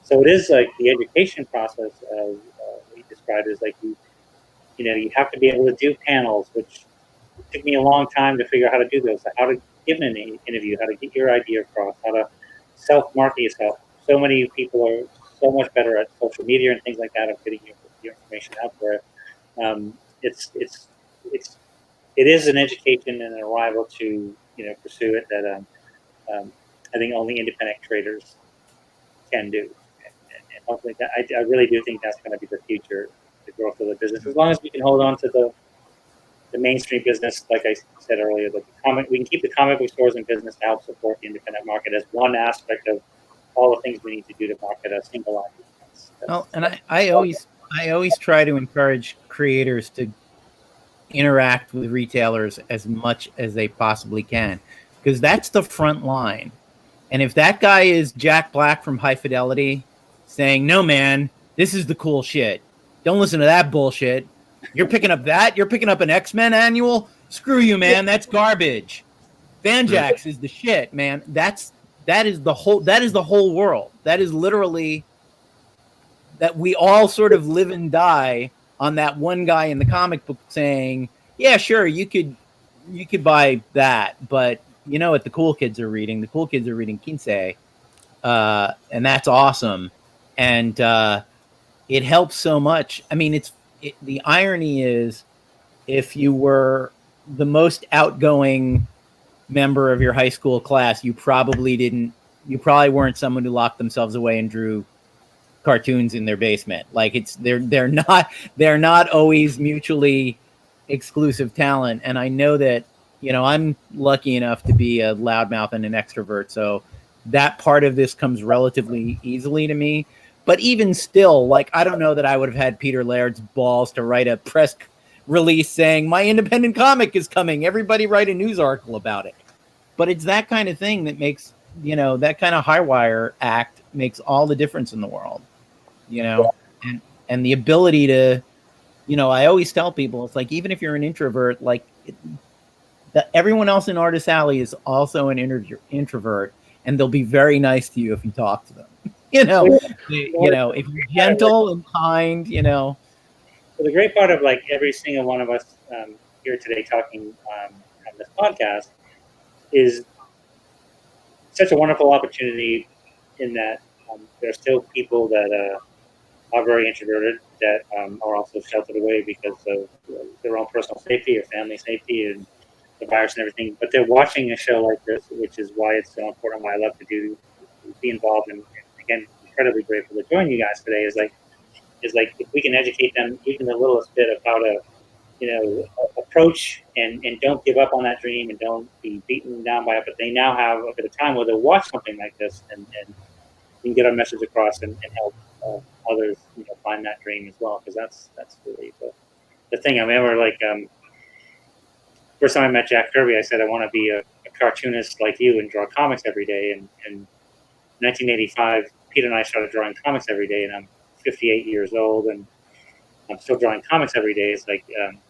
So it is like the education process, as we described, is like you have to be able to do panels, which took me a long time to figure out how to do those, how to give an interview, how to get your idea across, how to self-market yourself. So many people are so much better at social media and things like that of getting your information out there. It is an education and an arrival to pursue it that I think only independent creators can do, and hopefully that I really do think that's going to be the future, the growth of the business. As long as we can hold on to the mainstream business, like I said earlier, that we can keep the comic book stores in business to help support the independent market as one aspect of all the things we need to do to market a single line. Well, and I always try to encourage creators to interact with retailers as much as they possibly can, because that's the front line. And if that guy is Jack Black from High Fidelity saying, no, man, this is the cool shit, don't listen to that bullshit. You're picking up that? You're picking up an X-Men annual? Screw you, man. That's garbage. Fanjax is the shit, man. That is the whole world. That is literally that we all sort of live and die on that one guy in the comic book saying, yeah, sure, you could buy that, but you know what the cool kids are reading? The cool kids are reading Kinsei, and that's awesome. And it helps so much. I mean, the irony is, if you were the most outgoing member of your high school class, you probably weren't someone who locked themselves away and drew cartoons in their basement. Like they're not always mutually exclusive talent. And I know that, I'm lucky enough to be a loudmouth and an extrovert, so that part of this comes relatively easily to me. But even still, like, I don't know that I would have had Peter Laird's balls to write a press release saying, my independent comic is coming, everybody write a news article about it. But it's that kind of thing that makes, that kind of high wire act makes all the difference in the world, and the ability to, I always tell people, it's like, even if you're an introvert, like everyone else in Artist Alley is also an introvert, and they'll be very nice to you if you talk to them. If you're gentle and kind, So the great part of like every single one of us here today talking on this podcast is such a wonderful opportunity in that there are still people that are very introverted that are also sheltered away because of their own personal safety or family safety and the virus and everything. But they're watching a show like this, which is why it's so important, why I love to be involved in. Again, incredibly grateful to join you guys today. Is like if we can educate them even the littlest bit of how to, approach and don't give up on that dream and don't be beaten down by it. But they now have a bit of time where they'll watch something like this and we can get our message across and help others, find that dream as well. Because that's really the thing. I remember, like, first time I met Jack Kirby, I said I want to be a cartoonist like you and draw comics every day. And 1985, Peter and I started drawing comics every day, and I'm 58 years old, and I'm still drawing comics every day. It's like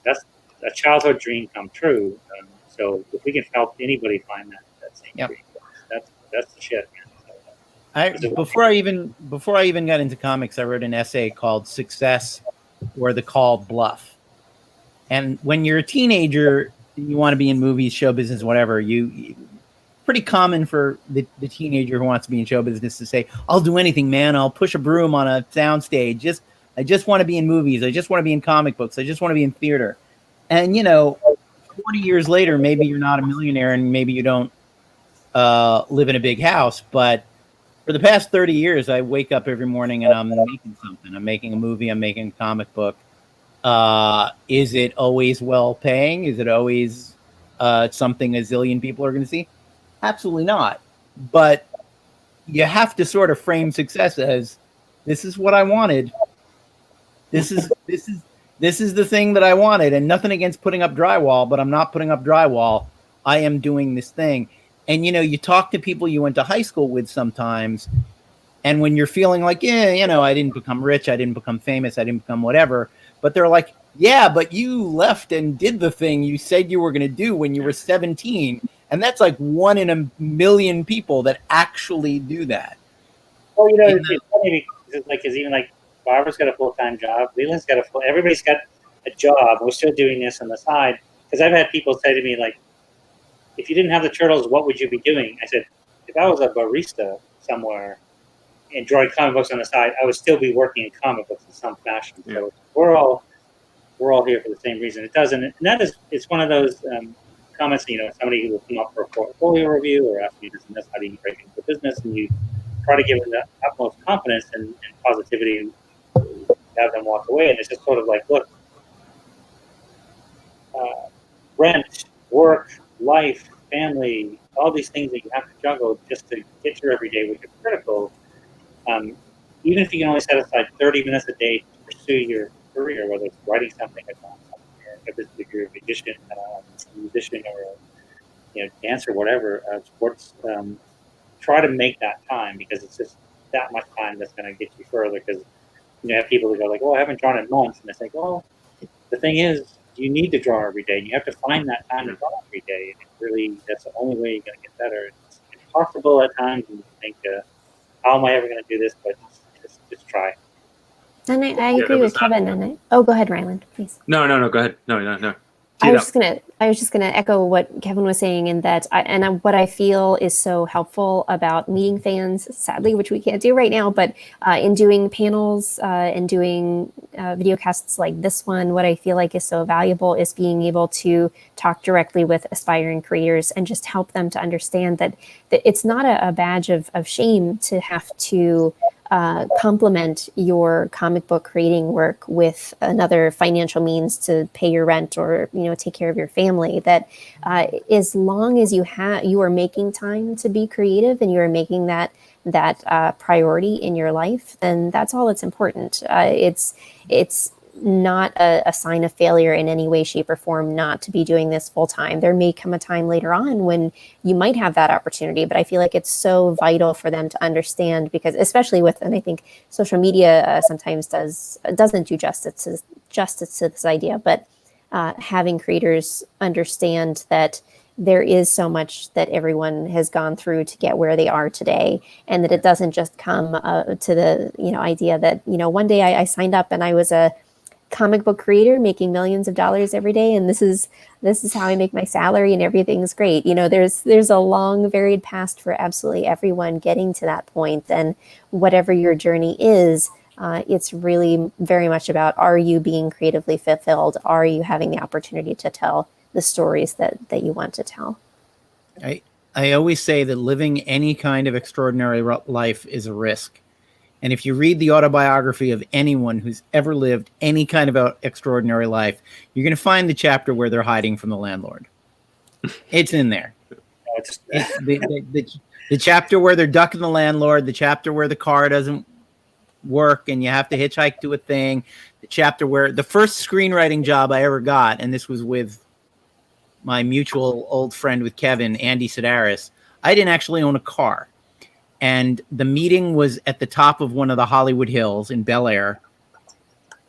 that's a childhood dream come true. So if we can help anybody find that same dream, that's the shit, man. Before I even got into comics, I wrote an essay called "Success or the Called Bluff." And when you're a teenager, you want to be in movies, show business, whatever. Pretty common for the teenager who wants to be in show business to say, I'll do anything, man. I'll push a broom on a soundstage. I just want to be in movies. I just want to be in comic books. I just want to be in theater. And, 20 years later, maybe you're not a millionaire and maybe you don't live in a big house, but for the past 30 years, I wake up every morning and I'm making something. I'm making a movie. I'm making a comic book. Is it always well paying? Is it always something a zillion people are going to see? Absolutely not. But you have to sort of frame success as, this is what I wanted. This is the thing that I wanted. And nothing against putting up drywall, but I'm not putting up drywall. I am doing this thing. And, you know, you talk to people you went to high school with sometimes, and when you're feeling like, yeah, you know, I didn't become rich, I didn't become famous, I didn't become whatever, but they're like, yeah, but you left and did the thing you said you were going to do when you were 17. And that's like 1 in a million people that actually do that. Well, you know, it's funny because because even like Barbara's got a full-time job, Leland's got everybody's got a job. We're still doing this on the side. Because I've had people say to me, like, if you didn't have the Turtles, what would you be doing? I said, if I was a barista somewhere and drawing comic books on the side, I would still be working in comic books in some fashion. Yeah. So we're all here for the same reason. It doesn't, and that is, it's one of those comments. You know, somebody who will come up for a portfolio review or ask you this and this, how do you break into business, and you try to give them the utmost confidence and positivity, and have them walk away. And it's just sort of like, look, rent, work, life, family, all these things that you have to juggle just to get through every day, which is critical. Even if you can only set aside 30 minutes a day to pursue your career, whether it's writing something or if you're a musician or a dancer, whatever, sports, try to make that time, because it's just that much time that's going to get you further. Because you have people who go like, "Oh, I haven't drawn in months," and it's like, "Well, the thing is, you need to draw every day, and you have to find that time to draw every day. And really, that's the only way you're going to get better. It's impossible at times, and you think, how am I ever going to do this? But just try." And I agree with Kevin. And go ahead, Rylend, please. No, go ahead. No. I was just gonna echo what Kevin was saying, in that what I feel is so helpful about meeting fans, sadly, which we can't do right now, but in doing panels and doing video casts like this one, what I feel like is so valuable is being able to talk directly with aspiring creators and just help them to understand that it's not a badge of shame to have to complement your comic book creating work with another financial means to pay your rent or take care of your family. That as long as you are making time to be creative and you are making that priority in your life, then that's all that's important. It's not a sign of failure in any way, shape, or form not to be doing this full time. There may come a time later on when you might have that opportunity, but I feel like it's so vital for them to understand, because especially and I think social media sometimes doesn't do justice to this idea, but having creators understand that there is so much that everyone has gone through to get where they are today, and that it doesn't just come to the idea that one day I signed up and I was a comic book creator making millions of dollars every day, and this is how I make my salary and everything's great. There's a long varied past for absolutely everyone getting to that point, and whatever your journey is, it's really very much about, are you being creatively fulfilled? Are you having the opportunity to tell the stories that you want to tell? I always say that living any kind of extraordinary life is a risk. And if you read the autobiography of anyone who's ever lived any kind of extraordinary life, you're going to find the chapter where they're hiding from the landlord. It's in there. The chapter where they're ducking the landlord, the chapter where the car doesn't work and you have to hitchhike to a thing, the chapter where the first screenwriting job I ever got, and this was with my mutual old friend with Kevin, Andy Sidaris, I didn't actually own a car. And the meeting was at the top of one of the Hollywood Hills in Bel Air,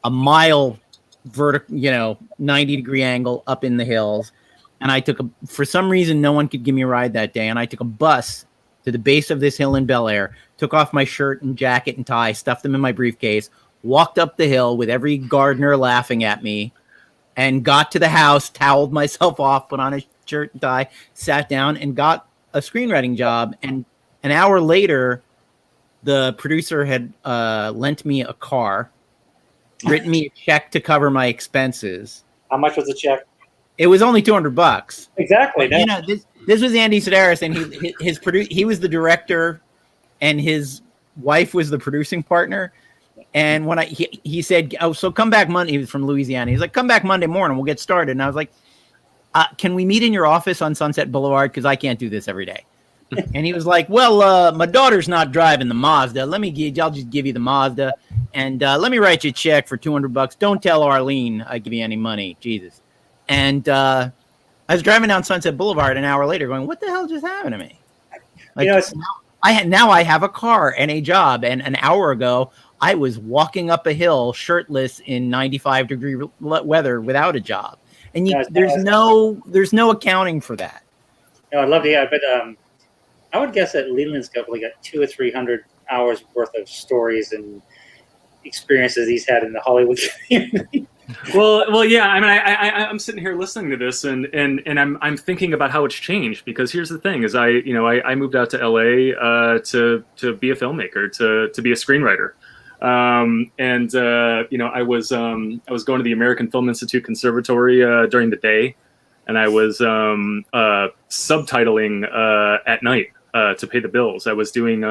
a mile vertical, 90-degree angle up in the hills. And I for some reason, no one could give me a ride that day. And I took a bus to the base of this hill in Bel Air, took off my shirt and jacket and tie, stuffed them in my briefcase, walked up the hill with every gardener laughing at me, and got to the house, toweled myself off, put on a shirt and tie, sat down and got a screenwriting job. And an hour later, the producer had lent me a car, written me a check to cover my expenses. How much was the check? It was only $200. Exactly. You know, this was Andy Sidaris, and he was the director, and his wife was the producing partner. And when he said, "Oh, so come back Monday." He was from Louisiana. He's like, "Come back Monday morning. We'll get started." And I was like, "Can we meet in your office on Sunset Boulevard? Because I can't do this every day." And he was like, "Well, my daughter's not driving the Mazda. I'll just give you the Mazda, and let me write you a check for $200. Don't tell Arlene I give you any money, Jesus." And I was driving down Sunset Boulevard an hour later, going, "What the hell just happened to me?" Like, now I have a car and a job, and an hour ago I was walking up a hill shirtless in 95-degree weather without a job, and there's no accounting for that. No, I'd love to hear, but I would guess that Leland's probably got 200 or 300 hours worth of stories and experiences he's had in the Hollywood community. Well, yeah. I mean, I'm sitting here listening to this, and I'm thinking about how it's changed. Because here's the thing: is I moved out to LA to be a filmmaker, to be a screenwriter, I was going to the American Film Institute Conservatory during the day, and I was subtitling at night to pay the bills. I was doing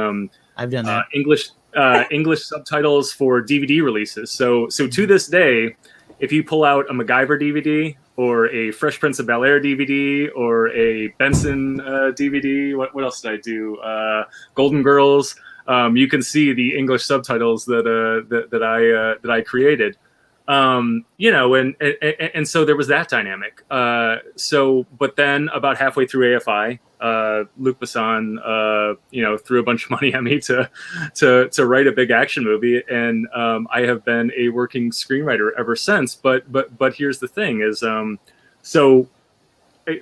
I've done that. English subtitles for DVD releases. So to this day, if you pull out a MacGyver DVD or a Fresh Prince of Bel-Air DVD or a Benson DVD, what else did I do? Golden Girls. You can see the English subtitles that I created. And so there was that dynamic. But then about halfway through AFI, Luc Besson, threw a bunch of money at me to write a big action movie, and I have been a working screenwriter ever since. But here's the thing: is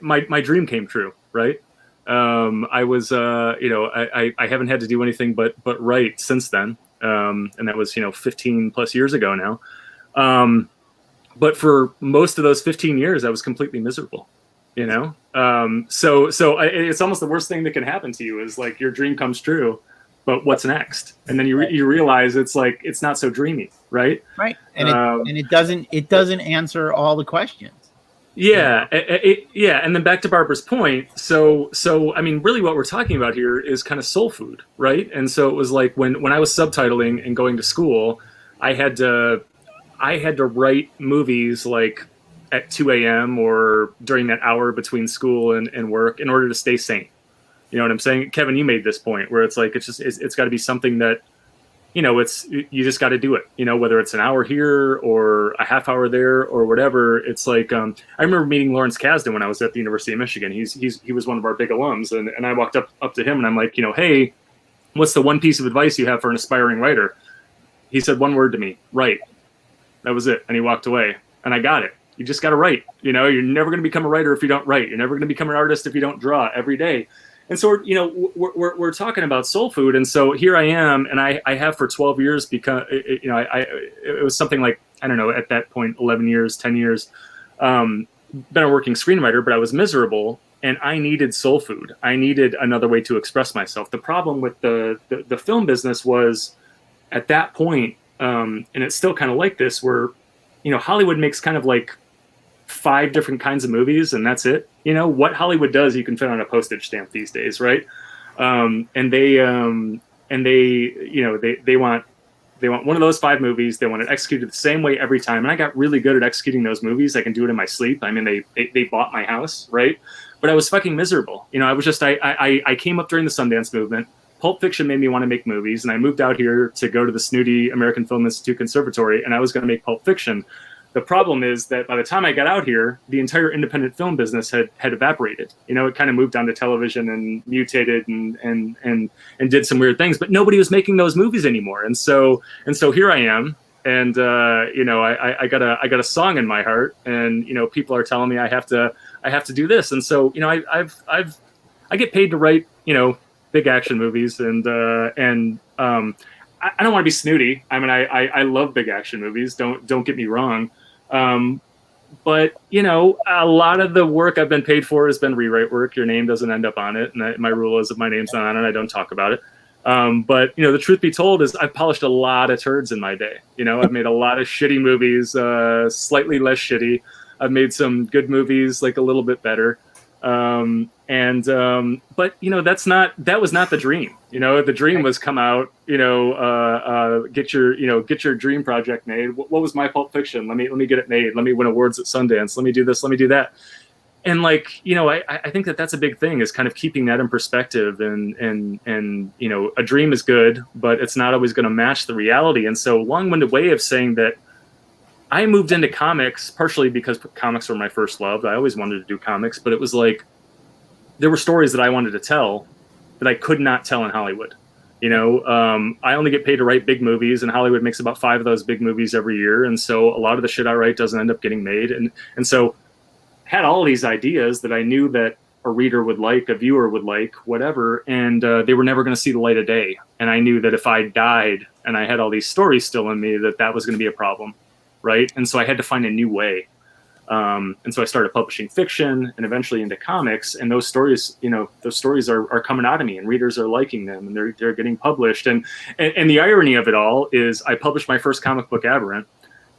my dream came true, right? I was I haven't had to do anything but write since then, and that was 15 plus years ago now. But for most of those 15 years, I was completely miserable, so it's almost the worst thing that can happen to you is like your dream comes true, but what's next? And then you realize it's like, it's not so dreamy. Right. Right. And it doesn't answer all the questions. Yeah. And then back to Barbara's point. So, I mean, really what we're talking about here is kind of soul food. Right. And so it was like when I was subtitling and going to school, I had to write movies like at 2 a.m. or during that hour between school and work in order to stay sane. You know what I'm saying? Kevin, you made this point where it's like, it's got to be something that, you just got to do it, whether it's an hour here or a half hour there or whatever. It's like, I remember meeting Lawrence Kasdan when I was at the University of Michigan. He was one of our big alums. And I walked up to him and I'm like, hey, what's the one piece of advice you have for an aspiring writer? He said one word to me: write. That was it. And he walked away, and I got it. You just got to write. You're never going to become a writer if you don't write. You're never going to become an artist if you don't draw every day. And so we're talking about soul food. And so here I am, and I have for 12 years because it was something like, I don't know, at that point, 11 years, 10 years, been a working screenwriter, but I was miserable and I needed soul food. I needed another way to express myself. The problem with the film business was at that point, and it's still kind of like this, where, Hollywood makes kind of like 5 different kinds of movies, and that's it. What Hollywood does, you can fit on a postage stamp these days, right? And they want one of those 5 movies. They want it executed the same way every time. And I got really good at executing those movies. I can do it in my sleep. I mean, they bought my house, right? But I was fucking miserable. I was just I came up during the Sundance movement. Pulp Fiction made me want to make movies, and I moved out here to go to the snooty American Film Institute Conservatory, and I was going to make Pulp Fiction. The problem is that by the time I got out here, the entire independent film business had evaporated. It kind of moved onto television and mutated and did some weird things, but nobody was making those movies anymore. And so here I am, and I got a song in my heart, and people are telling me I have to do this, and so I get paid to write big action movies, and I don't want to be snooty. I mean, I love big action movies. Don't get me wrong. But a lot of the work I've been paid for has been rewrite work. Your name doesn't end up on it. And my rule is if my name's not on it, I don't talk about it. But the truth be told is I've polished a lot of turds in my day. I've made a lot of shitty movies, slightly less shitty. I've made some good movies, like a little bit better. But you know, that was not the dream. You know, the dream was come out, you know, get your dream project made. What was my Pulp Fiction? Let me get it made. Let me win awards at Sundance. Let me do this. Let me do that. And like, you know, I think that's a big thing, is kind of keeping that in perspective, and you know, a dream is good, but it's not always going to match the reality. And so, long-winded way of saying that I moved into comics partially because comics were my first love. I always wanted to do comics, but it was like, there were stories that I wanted to tell that I could not tell in Hollywood. You know, I only get paid to write big movies, and Hollywood makes about 5 of those big movies every year. And so a lot of the shit I write doesn't end up getting made. And so had all these ideas that I knew that a reader would like, a viewer would like, whatever, and they were never going to see the light of day. And I knew that if I died and I had all these stories still in me, that was going to be a problem, right? And so I had to find a new way. And so I started publishing fiction and eventually into comics, and those stories, you know, are coming out of me, and readers are liking them, and they're getting published. And the irony of it all is I published my first comic book, Aberrant,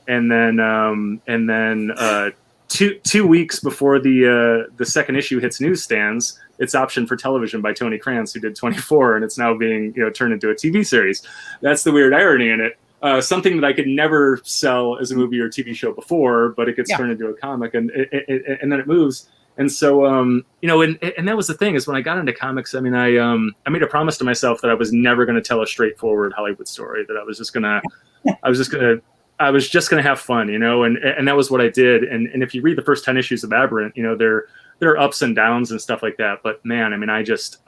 and then 2 weeks before the second issue hits newsstands, it's optioned for television by Tony Krantz, who did 24, and it's now being, you know, turned into a TV series. That's the weird irony in it. Something that I could never sell as a movie or TV show before, but it gets turned into a comic, and then it moves. And so, you know, and that was the thing, is when I got into comics, I mean, I made a promise to myself that I was never going to tell a straightforward Hollywood story, that I was just gonna have fun, you know, and that was what I did. And if you read the first 10 issues of Aberrant, you know, there are ups and downs and stuff like that. But man, I mean, I just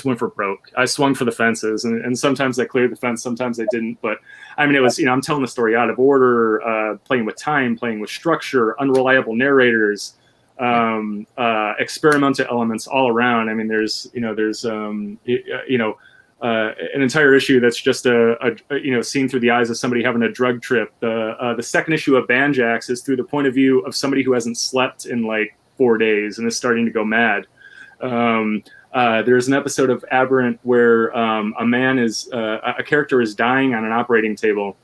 went for broke. I swung for the fences, and sometimes I cleared the fence, sometimes I didn't. But I mean, it was, you know, I'm telling the story out of order, playing with time, playing with structure, unreliable narrators, experimental elements all around. I mean, there's an entire issue that's just a you know, seen through the eyes of somebody having a drug trip. The second issue of Banjax is through the point of view of somebody who hasn't slept in like 4 days and is starting to go mad. There's an episode of Aberrant where a character is dying on an operating table.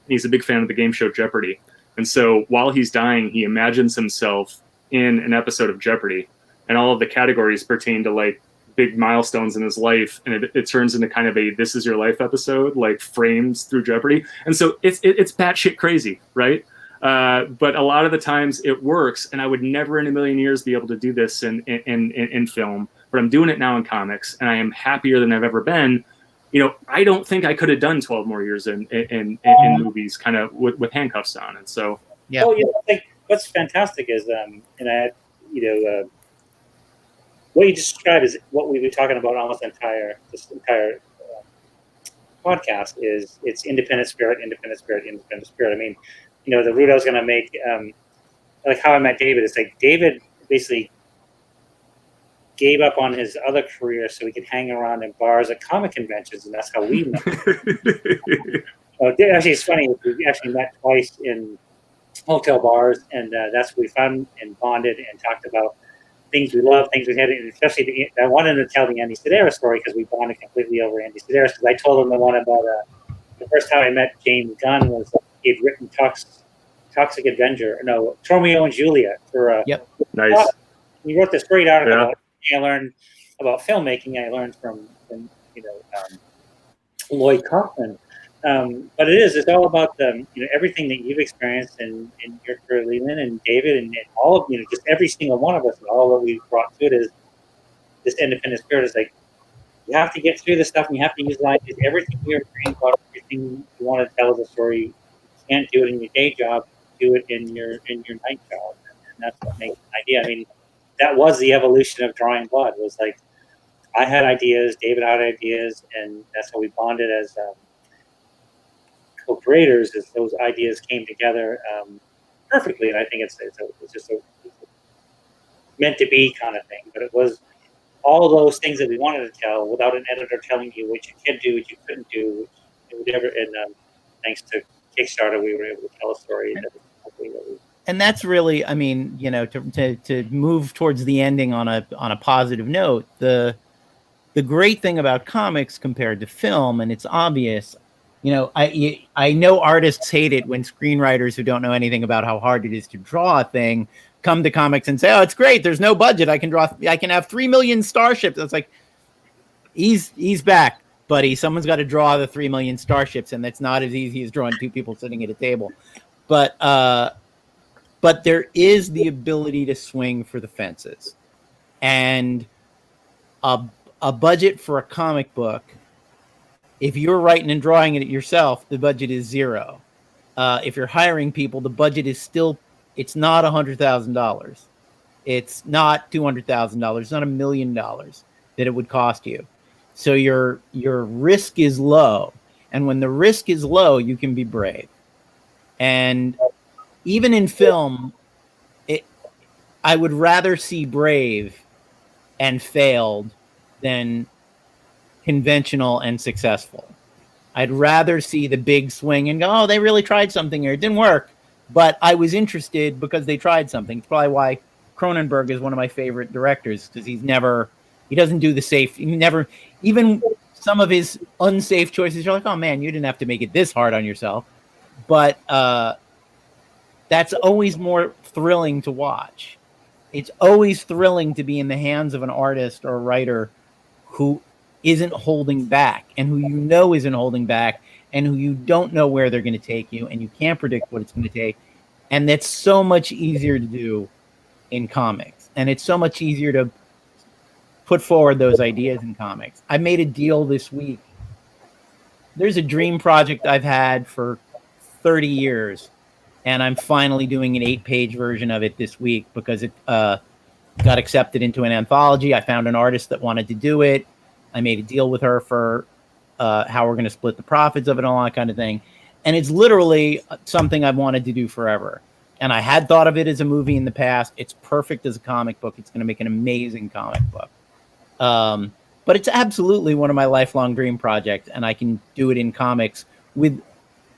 He's a big fan of the game show Jeopardy, and so while he's dying, he imagines himself in an episode of Jeopardy, and all of the categories pertain to like big milestones in his life, and it turns into kind of a "This Is Your Life" episode, like frames through Jeopardy. And so it's batshit crazy, right? But a lot of the times it works, and I would never in a million years be able to do this in film, but I'm doing it now in comics, and I am happier than I've ever been. You know, I don't think I could have done 12 more years in movies, kind of with handcuffs on. And so, yeah. Well, you know, I think what's fantastic is, what you described is what we've been talking about almost this entire podcast. Is it's independent spirit. I mean, you know, the route I was going to make, like How I Met David, it's like David basically gave up on his other career so he could hang around in bars at comic conventions, and that's how we met. Actually, it's funny. We actually met twice in hotel bars, and that's what we found and bonded and talked about things we love, things we had, and especially I wanted to tell the Andy Sidaris story because we bonded completely over Andy Sidaris, because I told him the one about the first time I met James Gunn was he'd written Toxic Avenger, no, Romeo and Juliet for nice. He wrote this great article about I learned about filmmaking. I learned from Lloyd Kaufman. But it's all about everything that you've experienced in your career, Leland and David, and all of just every single one of us, and all that we've brought to it is this independent spirit. Is like you have to get through this stuff, and you have to use ideas. Everything you're dreaming about, everything you want to tell as a story, you can't do it in your day job. Do it in your night job, and that's what makes an idea. I mean, that was the evolution of Drawing Blood. Was like I had ideas, David had ideas, and that's how we bonded as co-creators. As those ideas came together perfectly, and I think it's just meant to be kind of thing. But it was all those things that we wanted to tell without an editor telling you what you could do, what you couldn't do, whatever. And thanks to Kickstarter, we were able to tell a story. And that's really, I mean, to move towards the ending on a positive note, the great thing about comics compared to film, and it's obvious, I know artists hate it when screenwriters who don't know anything about how hard it is to draw a thing come to comics and say, "Oh, it's great. There's no budget. I can have 3 million starships." It's like, he's back, buddy. Someone's got to draw the 3 million starships, and that's not as easy as drawing 2 people sitting at a table. But there is the ability to swing for the fences, and a budget for a comic book. If you're writing and drawing it yourself, the budget is $0. If you're hiring people, the budget is still, it's not $100,000. It's not $200,000. It's not $1 million that it would cost you. So your risk is low. And when the risk is low, you can be brave. And even in film, I would rather see brave and failed than conventional and successful. I'd rather see the big swing and go, "Oh, they really tried something here. It didn't work, but I was interested because they tried something." It's probably why Cronenberg is one of my favorite directors, because he doesn't do the safe. Even some of his unsafe choices, you're like, "Oh man, you didn't have to make it this hard on yourself." But that's always more thrilling to watch. It's always thrilling to be in the hands of an artist or a writer who isn't holding back, and who isn't holding back, and who you don't know where they're going to take you, and you can't predict what it's going to take. And that's so much easier to do in comics. And it's so much easier to put forward those ideas in comics. I made a deal this week. There's a dream project I've had for 30 years, and I'm finally doing an 8-page version of it this week because it got accepted into an anthology. I found an artist that wanted to do it. I made a deal with her for how we're going to split the profits of it, all that kind of thing. And it's literally something I've wanted to do forever. And I had thought of it as a movie in the past. It's perfect as a comic book. It's going to make an amazing comic book. But it's absolutely one of my lifelong dream projects. And I can do it in comics with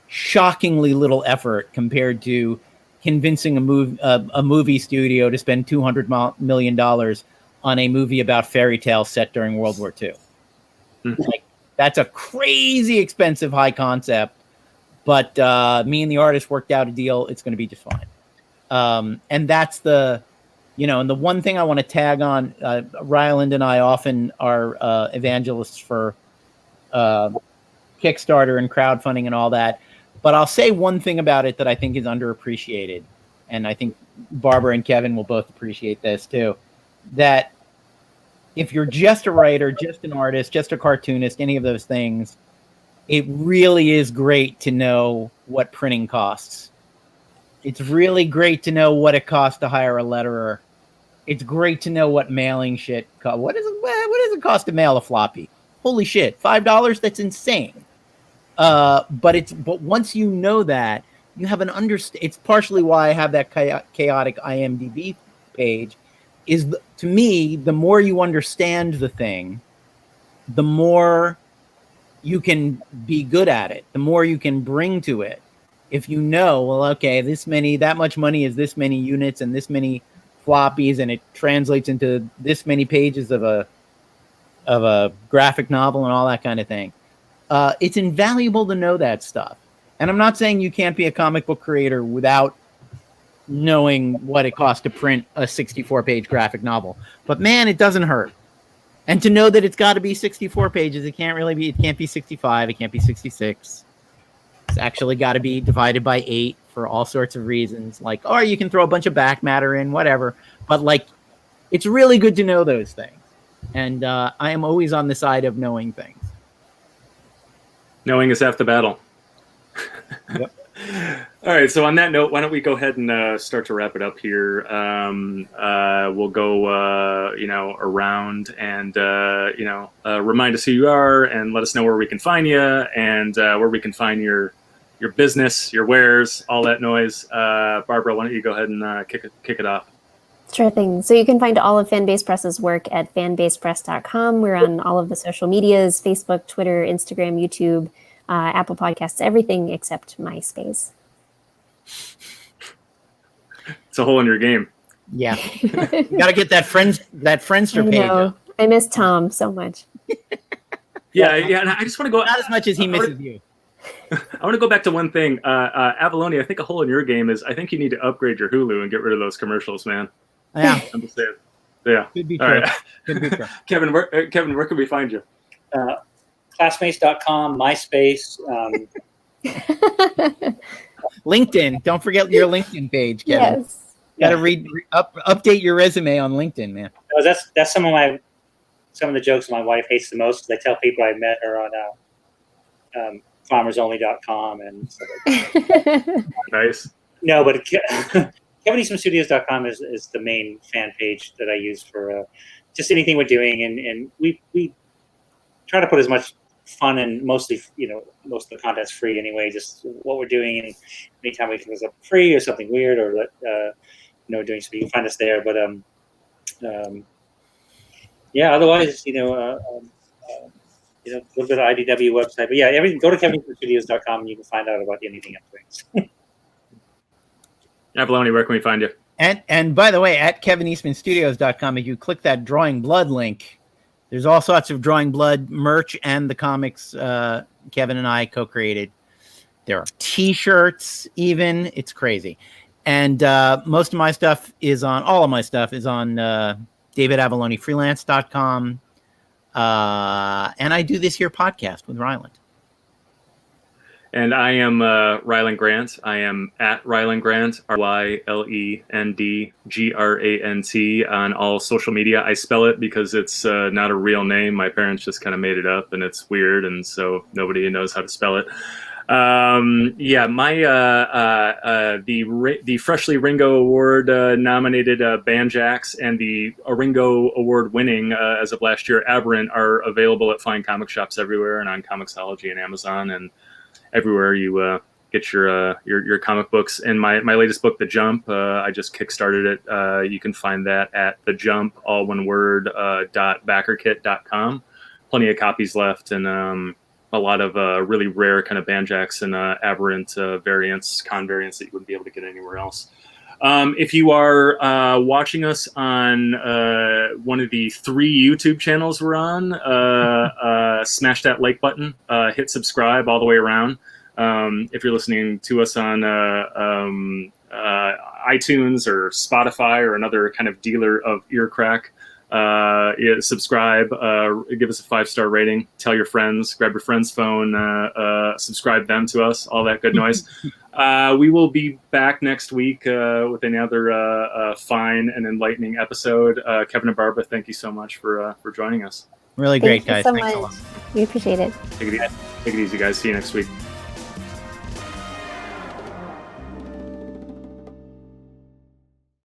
shockingly little effort compared to convincing a movie studio to spend $200 million on a movie about fairy tales set during World War II. Like, that's a crazy expensive high concept, but me and the artist worked out a deal. It's going to be just fine. And that's and the one thing I want to tag on, Rylend and I often are evangelists for Kickstarter and crowdfunding and all that. But I'll say one thing about it that I think is underappreciated, and I think Barbara and Kevin will both appreciate this too, that if you're just a writer, just an artist, just a cartoonist, any of those things, it really is great to know what printing costs. It's really great to know what it costs to hire a letterer. It's great to know what mailing shit costs. What does it cost to mail a floppy? Holy shit, $5? That's insane. But once you know that, you have an it's partially why I have that chaotic IMDb page. To me, the more you understand the thing, the more you can be good at it, the more you can bring to it. If you know, well, okay, that much money is this many units and this many floppies, and it translates into this many pages of a graphic novel and all that kind of thing. It's invaluable to know that stuff. And I'm not saying you can't be a comic book creator without knowing what it costs to print a 64-page graphic novel. But man, it doesn't hurt. And to know that it's got to be 64 pages, it can't be 65, it can't be 66. It's actually got to be divided by 8 for all sorts of reasons. Like, or you can throw a bunch of back matter in, whatever. But like, it's really good to know those things. And I am always on the side of knowing things. Knowing is half the battle. Yep. All right. So on that note, why don't we go ahead and start to wrap it up here? We'll go, around and, remind us who you are and let us know where we can find you and where we can find your business, your wares, all that noise. Barbara, why don't you go ahead and kick it off? Sure thing. So you can find all of Fanbase Press's work at fanbasepress.com. We're on all of the social medias, Facebook, Twitter, Instagram, YouTube, Apple Podcasts, everything except MySpace. It's a hole in your game. Yeah. You got to get that Friendster page up. I miss Tom so much. Yeah, and I just want to go... Not as much as he misses you. I want to go back to one thing. Avallone, I think a hole in your game is I think you need to upgrade your Hulu and get rid of those commercials, man. Yeah. I'm just saying. Yeah. Could be All true. right. Could be true. Kevin, where can we find you? Classmates.com, MySpace. LinkedIn. Don't forget your LinkedIn page, Kevin. Yes. Got to update your resume on LinkedIn, man. That's some of the jokes my wife hates the most. Because I tell people I met her on farmersonly.com and stuff like that. Nice. No, but KevinEastmanStudios.com is the main fan page that I use for just anything we're doing, and we try to put as much fun and mostly, most of the content's free anyway. Just what we're doing, and anytime we can do something free or something weird or doing something, you can find us there. But yeah, otherwise, a little bit of IDW website. But yeah, everything. Go to KevinEastmanStudios.com and you can find out about anything I'm doing. Avallone, where can we find you? And by the way, at KevinEastmanStudios.com, if you click that Drawing Blood link, there's all sorts of Drawing Blood merch and the comics Kevin and I co-created. There are T-shirts even. It's crazy. And all of my stuff is on DavidAvalloneFreelance.com. And I do this here podcast with Rylend. And I am Rylend Grant. I am at Rylend Grant, RYLENDGRANT on all social media. I spell it because it's not a real name. My parents just kind of made it up, and it's weird, and so nobody knows how to spell it. Yeah, my the Freshly Ringo Award nominated Banjax and the Ringo Award winning as of last year Aberrant are available at fine comic shops everywhere and on Comixology and Amazon and everywhere you get your comic books. And my latest book, The Jump, I just kickstarted it. You can find that at thejump, all one word, .backerkit.com. Plenty of copies left, and a lot of really rare kind of Banjax and Aberrant variants, con variants that you wouldn't be able to get anywhere else. If you are watching us on one of the 3 YouTube channels we're on, smash that like button, hit subscribe all the way around. If you're listening to us on iTunes or Spotify or another kind of dealer of ear crack, subscribe, give us a 5-star rating, tell your friends, grab your friend's phone, subscribe them to us, all that good noise. We will be back next week with another fine and enlightening episode. Kevin and Barbara, thank you so much for joining us. Really great, guys. Thanks so much. We appreciate it. Take it easy, guys. See you next week.